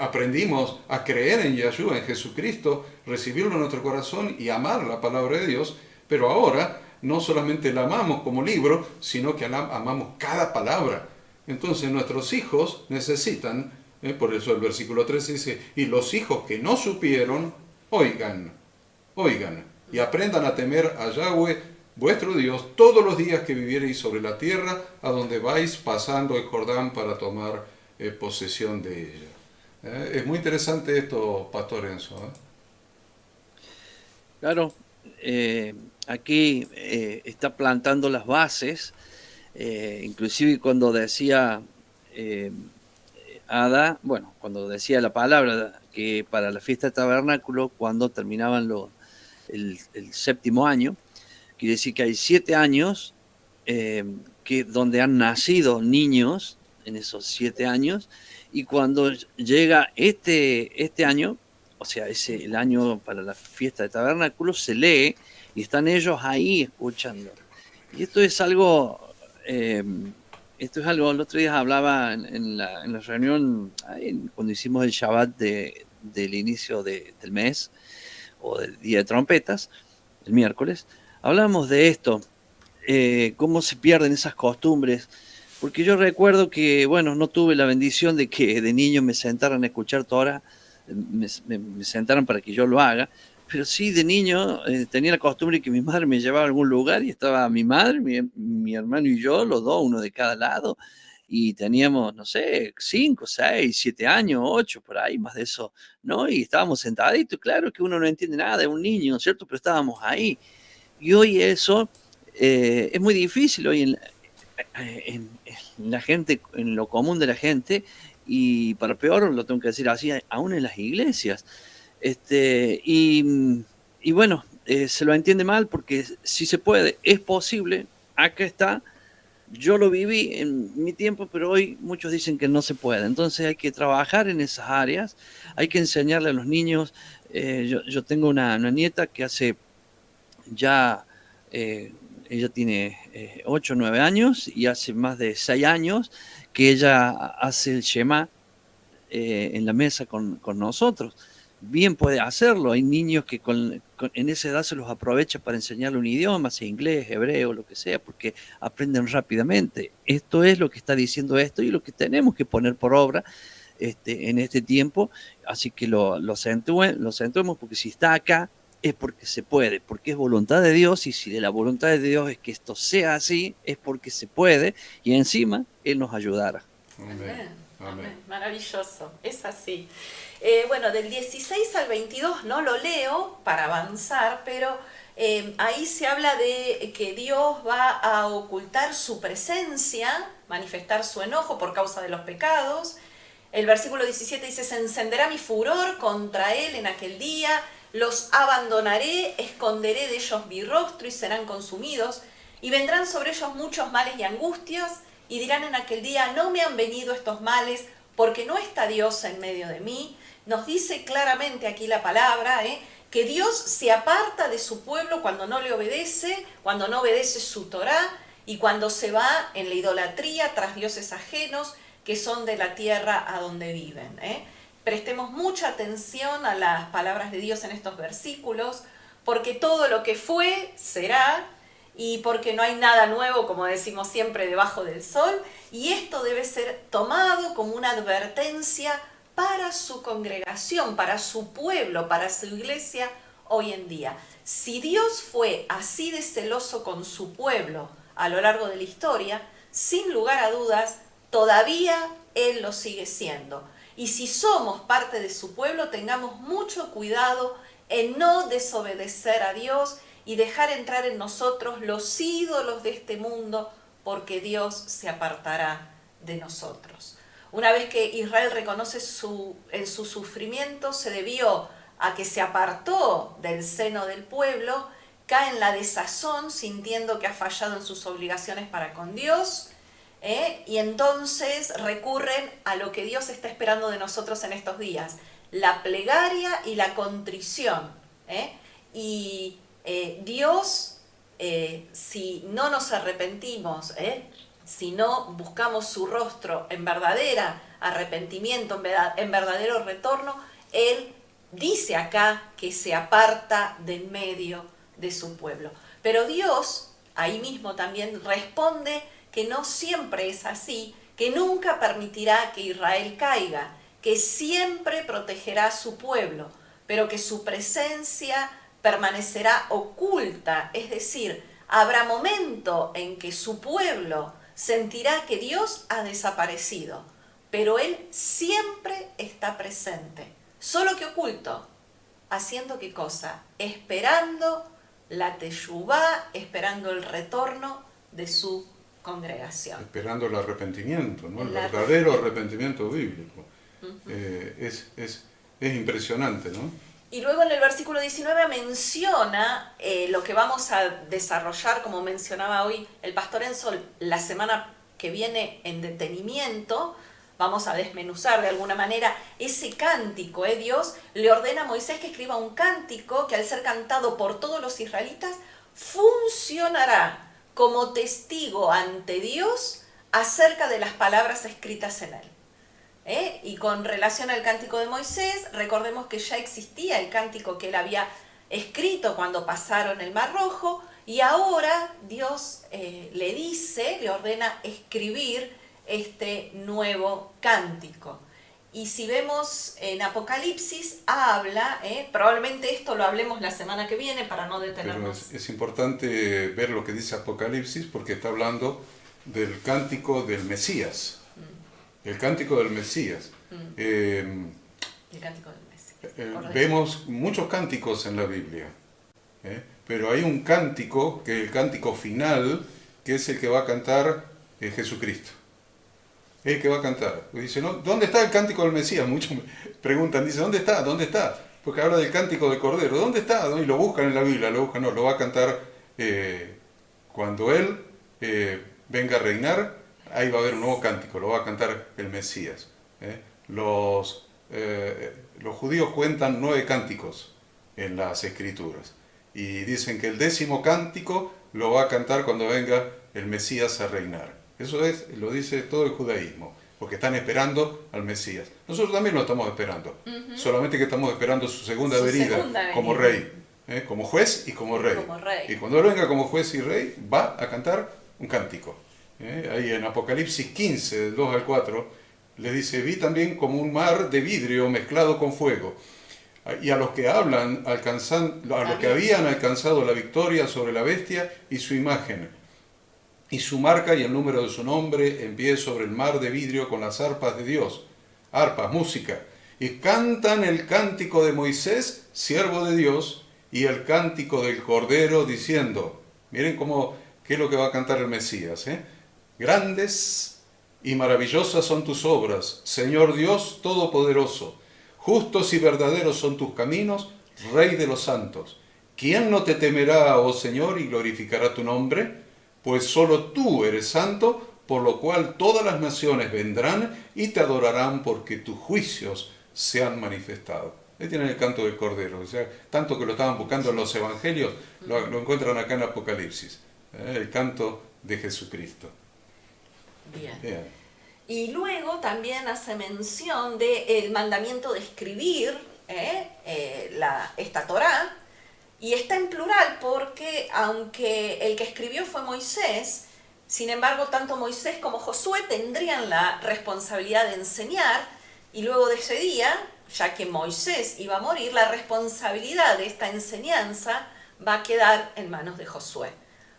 aprendimos a creer en Yahshua, en Jesucristo, recibirlo en nuestro corazón y amar la palabra de Dios. Pero ahora no solamente la amamos como libro, sino que amamos cada palabra. Entonces nuestros hijos necesitan, por eso el versículo 13 dice, y los hijos que no supieron, oigan, y aprendan a temer a Yahweh, vuestro Dios, todos los días que viviereis sobre la tierra, a donde vais pasando el Jordán para tomar posesión de ella. Es muy interesante esto, Pastor Enzo. Claro, aquí está plantando las bases, inclusive cuando decía Ada, cuando decía la palabra que para la fiesta de tabernáculo, cuando terminaban el séptimo año, quiere decir que hay 7 años donde han nacido niños en esos 7 años, y cuando llega este año, o sea, el año para la fiesta de tabernáculos, se lee y están ellos ahí escuchando. Y esto es algo, el otro día hablaba en la reunión, cuando hicimos el Shabbat del inicio del mes, o del Día de Trompetas, el miércoles, hablábamos de esto, cómo se pierden esas costumbres, porque yo recuerdo que, bueno, no tuve la bendición de que de niño me sentaran a escuchar Torah, me sentaran para que yo lo haga, pero sí de niño tenía la costumbre que mi madre me llevaba a algún lugar y estaba mi madre, mi hermano y yo, los dos, uno de cada lado, y teníamos, no sé, 5, 6, 7 años, 8, por ahí, más de eso, ¿no? Y estábamos sentaditos, claro que uno no entiende nada de un niño, ¿no es cierto? Pero estábamos ahí. Y hoy eso es muy difícil, hoy en la gente, en lo común de la gente, y para peor, lo tengo que decir así, aún en las iglesias. Este, y bueno, se lo entiende mal porque si se puede, es posible, acá está. Yo lo viví en mi tiempo, pero hoy muchos dicen que no se puede. Entonces hay que trabajar en esas áreas, hay que enseñarle a los niños. Yo tengo una nieta que hace ya, ella tiene 8 o 9 años y hace más de 6 años que ella hace el Shema en la mesa con nosotros. Bien puede hacerlo. Hay niños que en esa edad se los aprovecha para enseñarle un idioma, sea inglés, hebreo, lo que sea, porque aprenden rápidamente. Esto es lo que está diciendo esto y lo que tenemos que poner por obra en este tiempo. Así que lo acentuemos porque si está acá es porque se puede, porque es voluntad de Dios, y si de la voluntad de Dios es que esto sea así, es porque se puede, y encima Él nos ayudará. Amén. Amén. Maravilloso, es así. Bueno, del 16 al 22 no lo leo para avanzar, pero ahí se habla de que Dios va a ocultar su presencia, manifestar su enojo por causa de los pecados. El versículo 17 dice: se encenderá mi furor contra él en aquel día, los abandonaré, esconderé de ellos mi rostro y serán consumidos, y vendrán sobre ellos muchos males y angustias, y dirán en aquel día: no me han venido estos males, porque no está Dios en medio de mí. Nos dice claramente aquí la palabra, que Dios se aparta de su pueblo cuando no le obedece, cuando no obedece su Torá, y cuando se va en la idolatría tras dioses ajenos que son de la tierra a donde viven. Prestemos mucha atención a las palabras de Dios en estos versículos, porque todo lo que fue, será, y porque no hay nada nuevo, como decimos siempre, debajo del sol, y esto debe ser tomado como una advertencia para su congregación, para su pueblo, para su iglesia hoy en día. Si Dios fue así de celoso con su pueblo a lo largo de la historia, sin lugar a dudas, todavía Él lo sigue siendo. Y si somos parte de su pueblo, tengamos mucho cuidado en no desobedecer a Dios y dejar entrar en nosotros los ídolos de este mundo, porque Dios se apartará de nosotros. Una vez que Israel reconoce en su sufrimiento, se debió a que se apartó del seno del pueblo, cae en la desazón, sintiendo que ha fallado en sus obligaciones para con Dios, y entonces recurren a lo que Dios está esperando de nosotros en estos días: la plegaria y la contrición. Y Dios, si no nos arrepentimos, si no buscamos su rostro en verdadero arrepentimiento, en verdadero retorno, Él dice acá que se aparta del medio de su pueblo. Pero Dios ahí mismo también responde que no siempre es así, que nunca permitirá que Israel caiga, que siempre protegerá a su pueblo, pero que su presencia permanecerá oculta, es decir, habrá momento en que su pueblo sentirá que Dios ha desaparecido, pero Él siempre está presente, solo que oculto. ¿Haciendo qué cosa? Esperando la teshuvá, esperando el retorno de su congregación. Esperando el arrepentimiento, ¿no? El verdadero arrepentimiento bíblico. Es impresionante, ¿no? Y luego en el versículo 19 menciona lo que vamos a desarrollar, como mencionaba hoy el pastor Enzo, la semana que viene en detenimiento, vamos a desmenuzar de alguna manera ese cántico. Dios le ordena a Moisés que escriba un cántico que al ser cantado por todos los israelitas funcionará como testigo ante Dios acerca de las palabras escritas en él. Y con relación al cántico de Moisés, recordemos que ya existía el cántico que él había escrito cuando pasaron el Mar Rojo, y ahora Dios le ordena escribir este nuevo cántico. Y si vemos en Apocalipsis, habla, probablemente esto lo hablemos la semana que viene para no detenernos. Pero es importante ver lo que dice Apocalipsis porque está hablando del cántico del Mesías. El cántico del Mesías. El cántico del Mesías. Vemos muchos cánticos en la Biblia, pero hay un cántico, que es el cántico final, que es el que va a cantar Jesucristo. El que va a cantar. Dice, ¿no? ¿Dónde está el cántico del Mesías? Muchos me preguntan, dice, ¿dónde está? ¿Dónde está? Porque habla del cántico del Cordero. ¿Dónde está? Y lo buscan en la Biblia, lo va a cantar cuando Él venga a reinar. Ahí va a haber un nuevo cántico, lo va a cantar el Mesías. Los judíos cuentan 9 cánticos en las Escrituras. Y dicen que el 10º cántico lo va a cantar cuando venga el Mesías a reinar. Eso lo dice todo el judaísmo, porque están esperando al Mesías. Nosotros también lo estamos esperando, solamente que estamos esperando su segunda venida como rey, como juez y como rey. Y cuando él venga como juez y rey, va a cantar un cántico. Ahí en Apocalipsis 15, del 2 al 4, le dice, vi también como un mar de vidrio mezclado con fuego. Y a los que hablan, a los que habían alcanzado la victoria sobre la bestia y su imagen, y su marca y el número de su nombre, en pie sobre el mar de vidrio con las arpas de Dios, arpas, música, y cantan el cántico de Moisés, siervo de Dios, y el cántico del Cordero, diciendo, miren qué es lo que va a cantar el Mesías, grandes y maravillosas son tus obras, Señor Dios Todopoderoso, justos y verdaderos son tus caminos, Rey de los santos. ¿Quién no te temerá, oh Señor, y glorificará tu nombre? Pues solo tú eres santo, por lo cual todas las naciones vendrán y te adorarán porque tus juicios se han manifestado. Ahí tienen el canto del Cordero, o sea, tanto que lo estaban buscando en los evangelios, lo encuentran acá en Apocalipsis, el canto de Jesucristo. Bien. Y luego también hace mención del mandamiento de escribir esta Torá, y está en plural porque aunque el que escribió fue Moisés, sin embargo tanto Moisés como Josué tendrían la responsabilidad de enseñar, y luego de ese día, ya que Moisés iba a morir, la responsabilidad de esta enseñanza va a quedar en manos de Josué.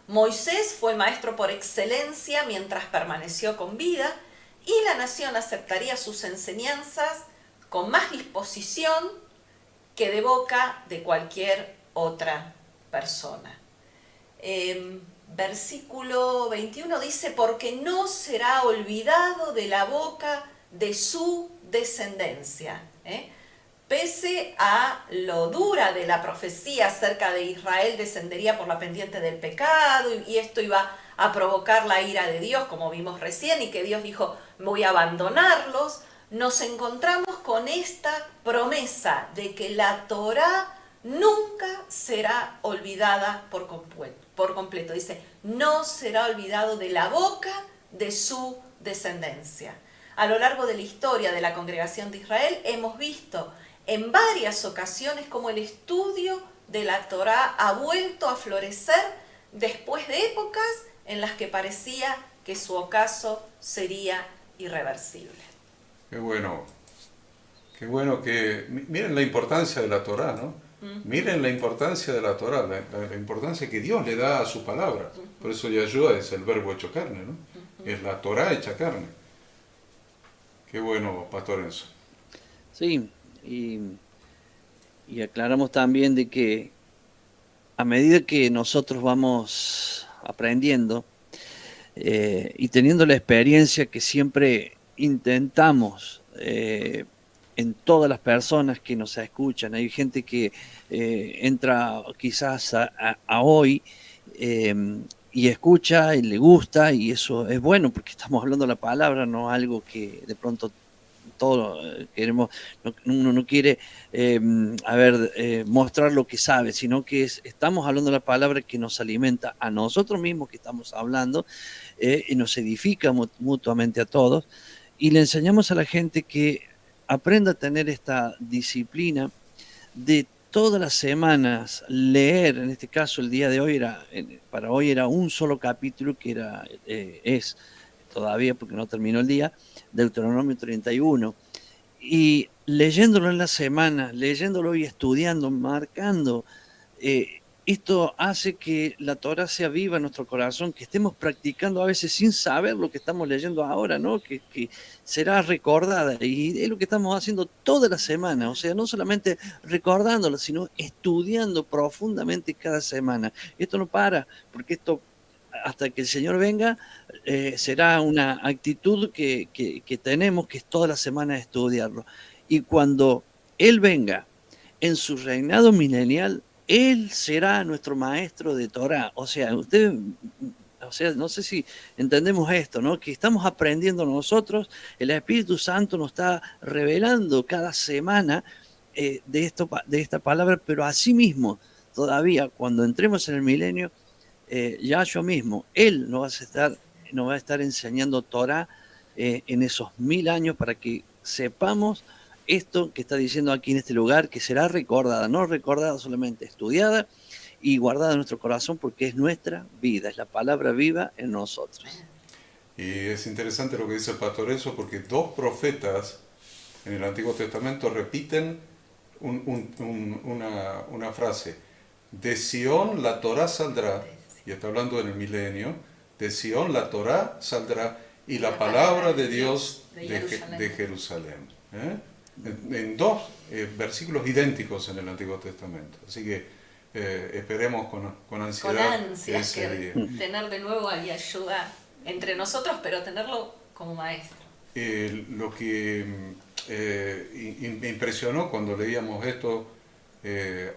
Moisés fue maestro por excelencia mientras permaneció con vida, y la nación aceptaría sus enseñanzas con más disposición que de boca de cualquier otra persona. Versículo 21 dice, porque no será olvidado de la boca de su descendencia. Pese a lo dura de la profecía acerca de Israel descendería por la pendiente del pecado y esto iba a provocar la ira de Dios, como vimos recién, y que Dios dijo, voy a abandonarlos, nos encontramos con esta promesa de que la Torá nunca será olvidada por completo. Dice, no será olvidado de la boca de su descendencia. A lo largo de la historia de la congregación de Israel hemos visto en varias ocasiones cómo el estudio de la Torá ha vuelto a florecer después de épocas en las que parecía que su ocaso sería irreversible. Qué bueno que... Miren la importancia de la Torá, ¿no? Miren la importancia de la Torá, la importancia que Dios le da a su palabra. Por eso Yahshua es el verbo hecho carne, ¿no? Es la Torá hecha carne. Qué bueno, Pastor Enzo. Sí, y aclaramos también de que a medida que nosotros vamos aprendiendo y teniendo la experiencia que siempre intentamos en todas las personas que nos escuchan, hay gente que entra quizás a hoy y escucha y le gusta, y eso es bueno porque estamos hablando la palabra, no algo que de pronto todos queremos, uno no quiere mostrar lo que sabe, sino que estamos hablando la palabra que nos alimenta a nosotros mismos que estamos hablando, y nos edifica mutuamente a todos, y le enseñamos a la gente que aprenda a tener esta disciplina de todas las semanas leer. En este caso el día de hoy para hoy era un solo capítulo que es todavía porque no terminó el día, Deuteronomio 31, y leyéndolo en la semana, leyéndolo y estudiando, marcando, esto hace que la Torah sea viva en nuestro corazón, que estemos practicando a veces sin saber lo que estamos leyendo ahora, ¿no? Que será recordada, y es lo que estamos haciendo toda la semana, o sea, no solamente recordándola, sino estudiando profundamente cada semana. Esto no para, porque esto hasta que el Señor venga, será una actitud que tenemos, que es toda la semana estudiarlo. Y cuando Él venga en su reinado milenial, Él será nuestro maestro de Torah. O sea, no sé si entendemos esto, ¿no? Que estamos aprendiendo nosotros, el Espíritu Santo nos está revelando cada semana de esta palabra, pero asimismo, todavía cuando entremos en el milenio, Yahshua mismo, Él nos va a estar enseñando Torah en esos 1000 años para que sepamos esto que está diciendo aquí en este lugar, que será recordada, no recordada solamente, estudiada y guardada en nuestro corazón, porque es nuestra vida, es la palabra viva en nosotros. Y es interesante lo que dice el pastor Enzo, porque dos profetas en el Antiguo Testamento repiten una frase: de Sión la Torá saldrá, y está hablando en el milenio, de Sión la Torá saldrá, y la palabra de Dios de Jerusalén. En dos versículos idénticos en el Antiguo Testamento. Así que esperemos con ansiedad. Con ansias tener de nuevo a Yahshua entre nosotros, pero tenerlo como maestro. Lo que me impresionó cuando leíamos esto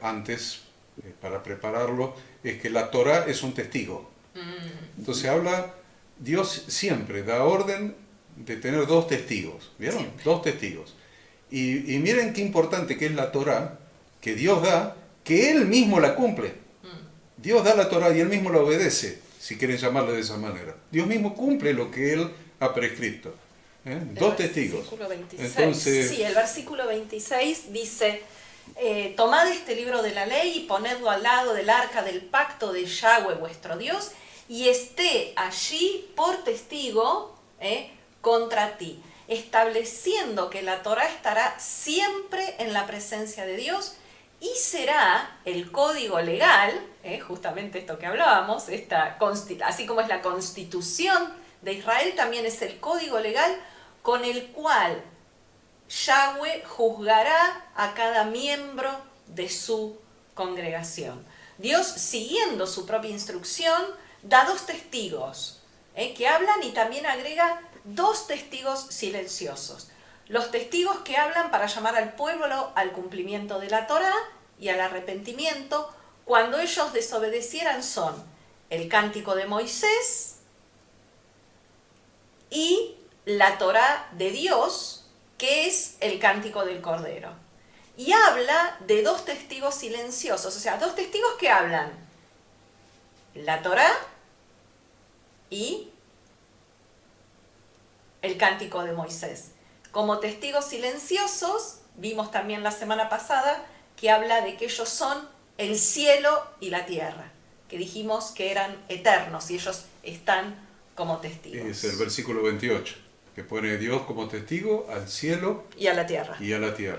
antes, para prepararlo, es que la Torá es un testigo. Entonces Dios siempre da orden de tener dos testigos, ¿vieron? Siempre. Dos testigos. Y miren qué importante que es la Torá, que Dios da, que Él mismo la cumple. Dios da la Torá y Él mismo la obedece, si quieren llamarle de esa manera. Dios mismo cumple lo que Él ha prescrito. Dos testigos. 26. Entonces, sí, el versículo 26 dice: tomad este libro de la ley y ponedlo al lado del arca del pacto de Yahweh vuestro Dios, y esté allí por testigo contra ti, estableciendo que la Torá estará siempre en la presencia de Dios y será el código legal, justamente esto que hablábamos, así como es la constitución de Israel, también es el código legal con el cual Yahweh juzgará a cada miembro de su congregación. Dios, siguiendo su propia instrucción, da dos testigos que hablan, y también agrega dos testigos silenciosos. Los testigos que hablan para llamar al pueblo al cumplimiento de la Torá y al arrepentimiento cuando ellos desobedecieran son el cántico de Moisés y la Torá de Dios, que es el cántico del Cordero. Y habla de dos testigos silenciosos, o sea, dos testigos que hablan la Torá y el cántico de Moisés. Como testigos silenciosos, vimos también la semana pasada que habla de que ellos son el cielo y la tierra, que dijimos que eran eternos y ellos están como testigos. Es el versículo 28, que pone Dios como testigo al cielo y a la tierra.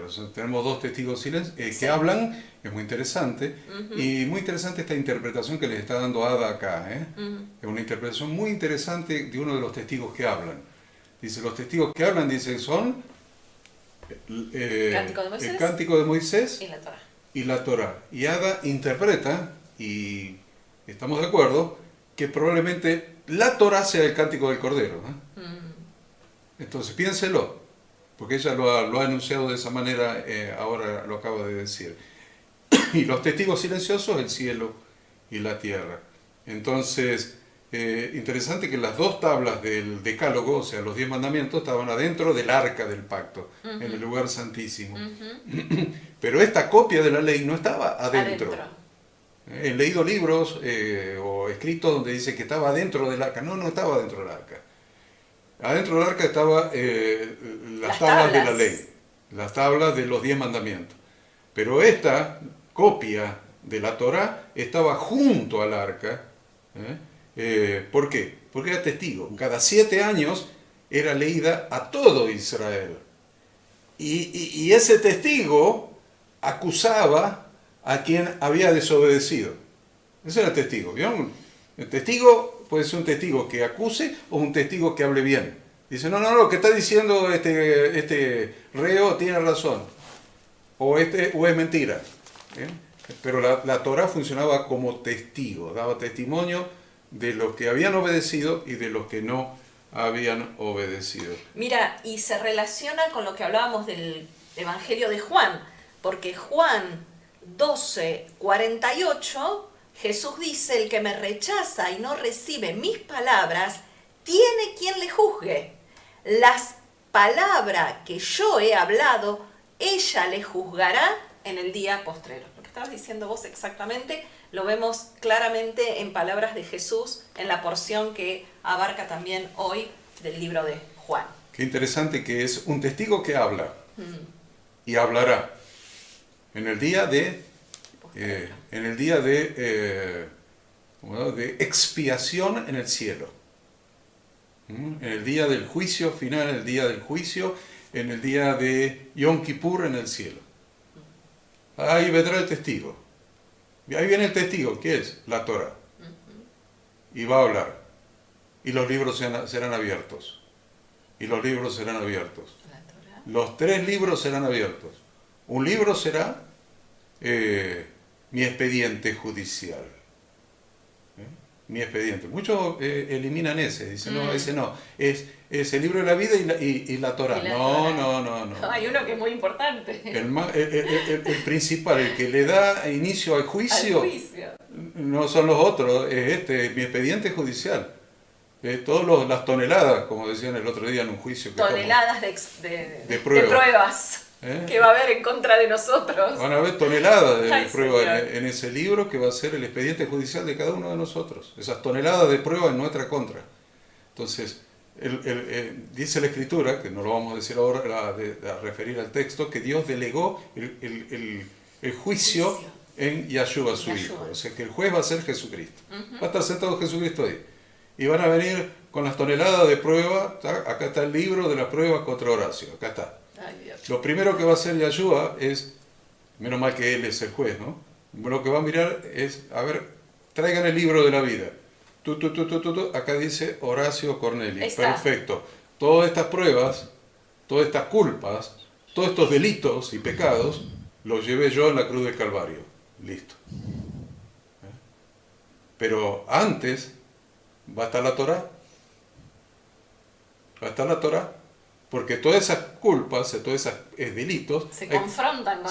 O sea, tenemos dos testigos que hablan, es muy interesante, y muy interesante esta interpretación que les está dando Ada acá. Es una interpretación muy interesante de uno de los testigos que hablan. Dice, los testigos que hablan, dice, son el cántico de Moisés y la Torá. Y Ada interpreta, y estamos de acuerdo, que probablemente la Torá sea el cántico del Cordero. Entonces piénselo, porque ella lo ha anunciado de esa manera, ahora lo acaba de decir. Y los testigos silenciosos, el cielo y la tierra. Entonces, interesante que las dos tablas del Decálogo, o sea, los 10 mandamientos, estaban adentro del arca del pacto, en el lugar santísimo. Pero esta copia de la ley no estaba adentro. He leído libros o escritos donde dice que estaba adentro del arca. No, no estaba adentro del arca. Adentro del arca estaban las tablas de la ley, las tablas de los 10 mandamientos. Pero esta copia de la Torá estaba junto al arca. ¿Por qué? Porque era testigo. Cada 7 años era leída a todo Israel. Y ese testigo acusaba a quien había desobedecido. Ese era el testigo. ¿Vieron? El testigo puede ser un testigo que acuse o un testigo que hable bien. Dice, no, lo que está diciendo este reo tiene razón. O es mentira. Pero la Torá funcionaba como testigo, daba testimonio de los que habían obedecido y de los que no habían obedecido. Mira, y se relaciona con lo que hablábamos del Evangelio de Juan, porque Juan 12:48, Jesús dice, el que me rechaza y no recibe mis palabras, tiene quien le juzgue. Las palabras que yo he hablado, ella le juzgará en el día postrero. Lo que estabas diciendo vos exactamente, lo vemos claramente en palabras de Jesús, en la porción que abarca también hoy del libro de Juan. Qué interesante que es un testigo que habla y hablará en el día de expiación en el cielo, en el día del juicio final, en el día del juicio, en el día de Yom Kippur en el cielo. Ahí vendrá el testigo. Y ahí viene el testigo, ¿qué es? La Torá. Y va a hablar. Y los libros serán abiertos. Y los libros serán abiertos. Los 3 libros serán abiertos. Un libro será mi expediente judicial. Mi expediente. Muchos eliminan ese. Dicen, no, ese no. Es el libro de la vida y la Torá. No. Hay uno que es muy importante. El principal, el que le da inicio al juicio, no son los otros, es mi expediente judicial. Todas las toneladas, como decían el otro día en un juicio. Toneladas de pruebas que va a haber en contra de nosotros. Van a haber toneladas de pruebas en ese libro que va a ser el expediente judicial de cada uno de nosotros. Esas toneladas de pruebas en nuestra contra. Entonces, dice la Escritura, que no lo vamos a decir ahora a referir al texto, que Dios delegó el juicio en Yahshua, su Hijo. O sea que el juez va a ser Jesucristo. Va a estar sentado Jesucristo ahí. Y van a venir con las toneladas de pruebas. Acá está el libro de las pruebas contra Horacio. Acá está. Lo primero que va a hacer Yahshua es, menos mal que él es el juez, ¿no? Lo que va a mirar es, a ver, traigan el libro de la vida. Acá dice Horacio Cornelio. Perfecto. Todas estas pruebas, todas estas culpas, todos estos delitos y pecados, los llevé yo en la cruz del Calvario. Listo. Pero antes va a estar la Torá. Va a estar la Torá. Porque todas esas culpas, todos esos delitos se confrontan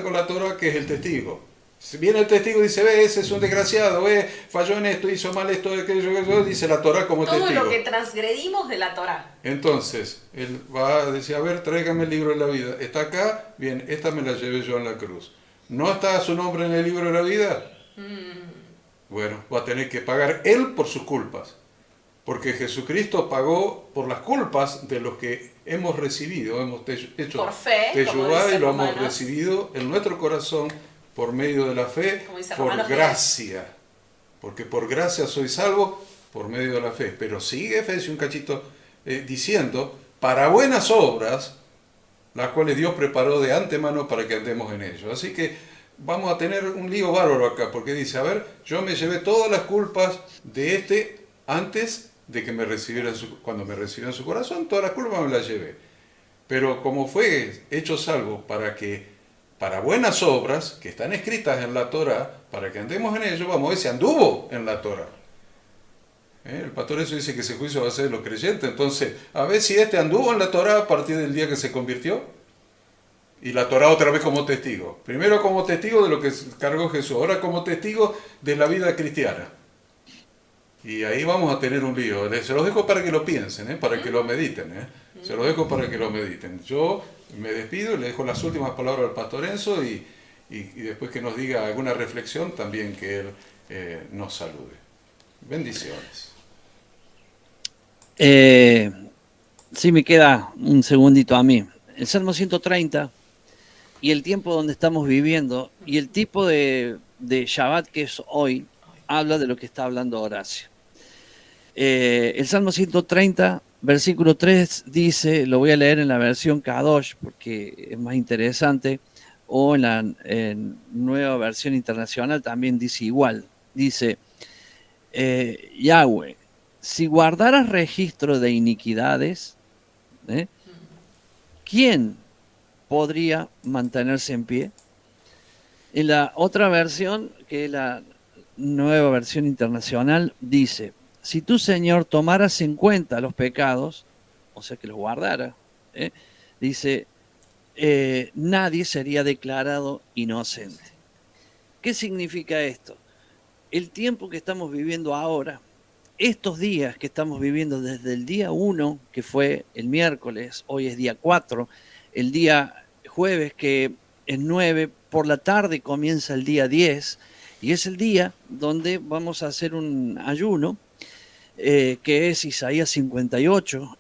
con la Torá, que es el testigo. Si viene el testigo y dice, ese es un desgraciado, falló en esto, hizo mal esto, aquello, dice la Torá como todo testigo. Todo lo que transgredimos de la Torá. Entonces, él va a decir, a ver, tráigame el libro de la vida. ¿Está acá? Bien, esta me la llevé yo en la cruz. ¿No está su nombre en el libro de la vida? Bueno, va a tener que pagar él por sus culpas. Porque Jesucristo pagó por las culpas de los que hemos recibido, hemos hecho por fe, teyubá, y lo hemos recibido en nuestro corazón por medio de la fe, por gracia. Porque por gracia soy salvo por medio de la fe. Pero sigue Efesios un cachito diciendo, para buenas obras, las cuales Dios preparó de antemano para que andemos en ello. Así que vamos a tener un lío bárbaro acá, porque dice, a ver, yo me llevé todas las culpas de antes de que cuando me recibió en su corazón, todas las culpas me las llevé. Pero como fue hecho salvo para buenas obras, que están escritas en la Torá, para que andemos en ello, vamos a ver si anduvo en la Torá. El pastor eso dice que ese juicio va a ser de los creyentes, entonces, a ver si anduvo en la Torá a partir del día que se convirtió. Y la Torá otra vez como testigo. Primero como testigo de lo que cargó Jesús, ahora como testigo de la vida cristiana. Y ahí vamos a tener un lío. Se los dejo para que lo piensen, para que lo mediten. Se los dejo para que lo mediten. Yo me despido y le dejo las últimas palabras al pastor Enzo y después que nos diga alguna reflexión, también que él nos salude. Bendiciones. Sí, me queda un segundito a mí. El Salmo 130 y el tiempo donde estamos viviendo y el tipo de Shabbat que es hoy, habla de lo que está hablando Horacio. El Salmo 130, versículo 3 dice, lo voy a leer en la versión Kadosh porque es más interesante, o en la nueva versión internacional también dice igual. Dice, Yahweh, si guardaras registro de iniquidades, ¿quién podría mantenerse en pie? En la otra versión, que es la nueva versión internacional, dice, si tú, Señor, tomaras en cuenta los pecados, o sea que los guardara, dice, nadie sería declarado inocente. ¿Qué significa esto? El tiempo que estamos viviendo ahora, estos días que estamos viviendo desde el día 1, que fue el miércoles, hoy es día 4, el día jueves que es 9, por la tarde comienza el día 10, y es el día donde vamos a hacer un ayuno, que es Isaías 58,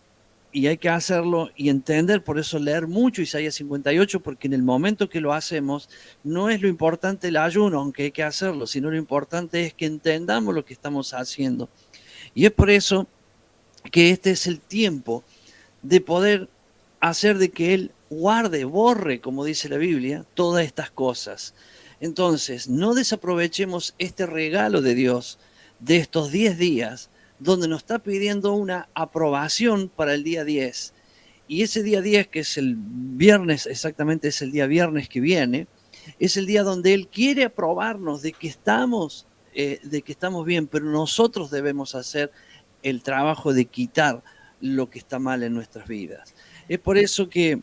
y hay que hacerlo y entender, por eso leer mucho Isaías 58, porque en el momento que lo hacemos, no es lo importante el ayuno, aunque hay que hacerlo, sino lo importante es que entendamos lo que estamos haciendo. Y es por eso que este es el tiempo de poder hacer de que Él guarde, borre, como dice la Biblia, todas estas cosas. Entonces, no desaprovechemos este regalo de Dios de estos 10 días, donde nos está pidiendo una aprobación para el día 10. Y ese día 10, que es el viernes, exactamente es el día viernes que viene, es el día donde Él quiere aprobarnos de que estamos bien, pero nosotros debemos hacer el trabajo de quitar lo que está mal en nuestras vidas. Es por eso que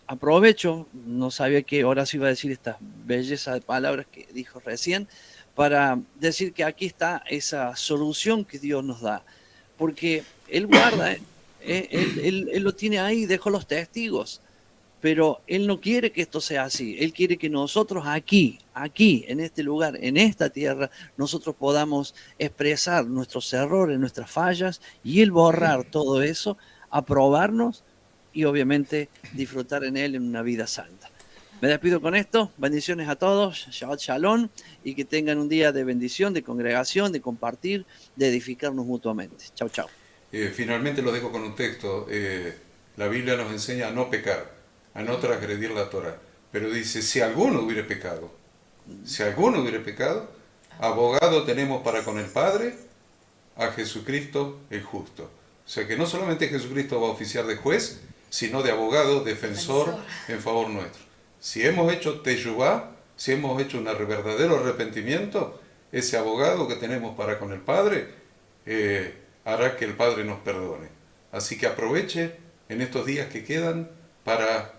aprovecho, no sabía que Horacio iba a decir esta belleza de palabras que dijo recién, para decir que aquí está esa solución que Dios nos da, porque Él guarda, él lo tiene ahí, dejó los testigos, pero Él no quiere que esto sea así. Él quiere que nosotros aquí, en este lugar, en esta tierra, nosotros podamos expresar nuestros errores, nuestras fallas, y Él borrar todo eso, aprobarnos y obviamente disfrutar en Él en una vida santa. Me despido con esto. Bendiciones a todos. Shabbat Shalom. Y que tengan un día de bendición, de congregación, de compartir, de edificarnos mutuamente. Chau, chau. Finalmente lo dejo con un texto. La Biblia nos enseña a no pecar, a no transgredir la Torah. Pero dice, si alguno hubiere pecado, abogado tenemos para con el Padre, a Jesucristo el justo. O sea que no solamente Jesucristo va a oficiar de juez, sino de abogado, defensor en favor nuestro. Si hemos hecho teshuvá, si hemos hecho un verdadero arrepentimiento, ese abogado que tenemos para con el Padre hará que el Padre nos perdone. Así que aproveche en estos días que quedan para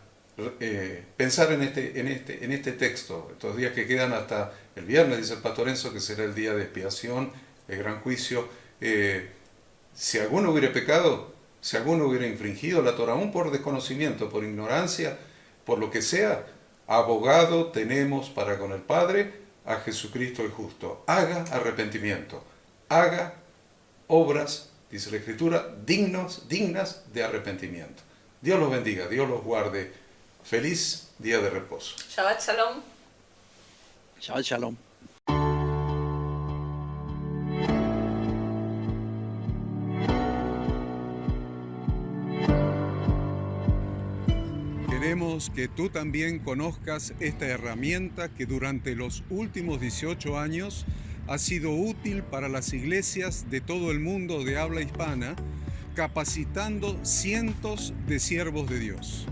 pensar en este texto, estos días que quedan hasta el viernes, dice el pastor Enzo, que será el día de expiación, el gran juicio. Si alguno hubiera pecado, si alguno hubiera infringido la Torah, aún por desconocimiento, por ignorancia, por lo que sea, abogado tenemos para con el Padre, a Jesucristo el justo. Haga arrepentimiento, haga obras, dice la Escritura, dignas de arrepentimiento. Dios los bendiga, Dios los guarde. Feliz día de reposo. Shabbat Shalom. Shabbat Shalom. Queremos que tú también conozcas esta herramienta que durante los últimos 18 años ha sido útil para las iglesias de todo el mundo de habla hispana, capacitando cientos de siervos de Dios.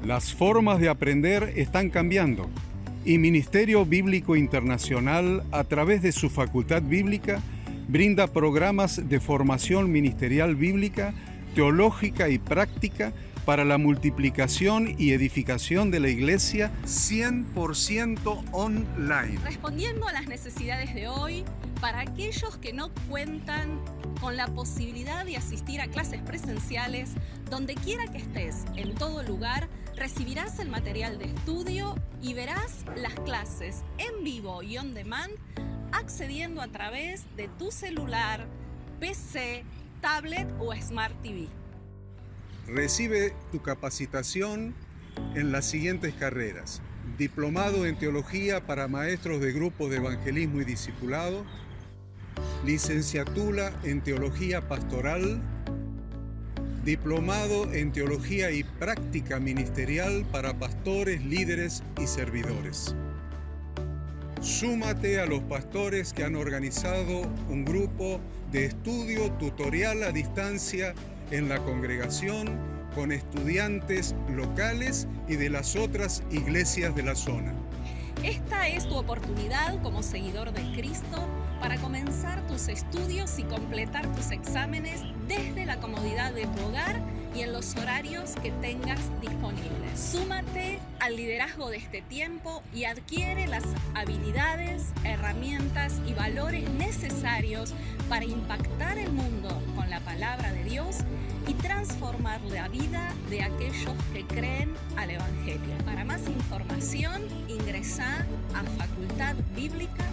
Las formas de aprender están cambiando y Ministerio Bíblico Internacional, a través de su facultad bíblica, brinda programas de formación ministerial bíblica, teológica y práctica para la multiplicación y edificación de la iglesia 100% online. Respondiendo a las necesidades de hoy, para aquellos que no cuentan con la posibilidad de asistir a clases presenciales, donde quiera que estés, en todo lugar, recibirás el material de estudio y verás las clases en vivo y on demand, accediendo a través de tu celular, PC, tablet o Smart TV. Recibe tu capacitación en las siguientes carreras: diplomado en teología para maestros de grupos de evangelismo y discipulado, licenciatura en teología pastoral, diplomado en teología y práctica ministerial para pastores, líderes y servidores. Súmate a los pastores que han organizado un grupo de estudio tutorial a distancia en la congregación con estudiantes locales y de las otras iglesias de la zona. Esta es tu oportunidad como seguidor de Cristo para comenzar tus estudios y completar tus exámenes desde la comodidad de tu hogar y en los horarios que tengas disponibles. Súmate al liderazgo de este tiempo y adquiere las habilidades, herramientas y valores necesarios para impactar el mundo con la palabra de Dios y transformar la vida de aquellos que creen al Evangelio. Para más información, ingresá a facultadbiblica.cl.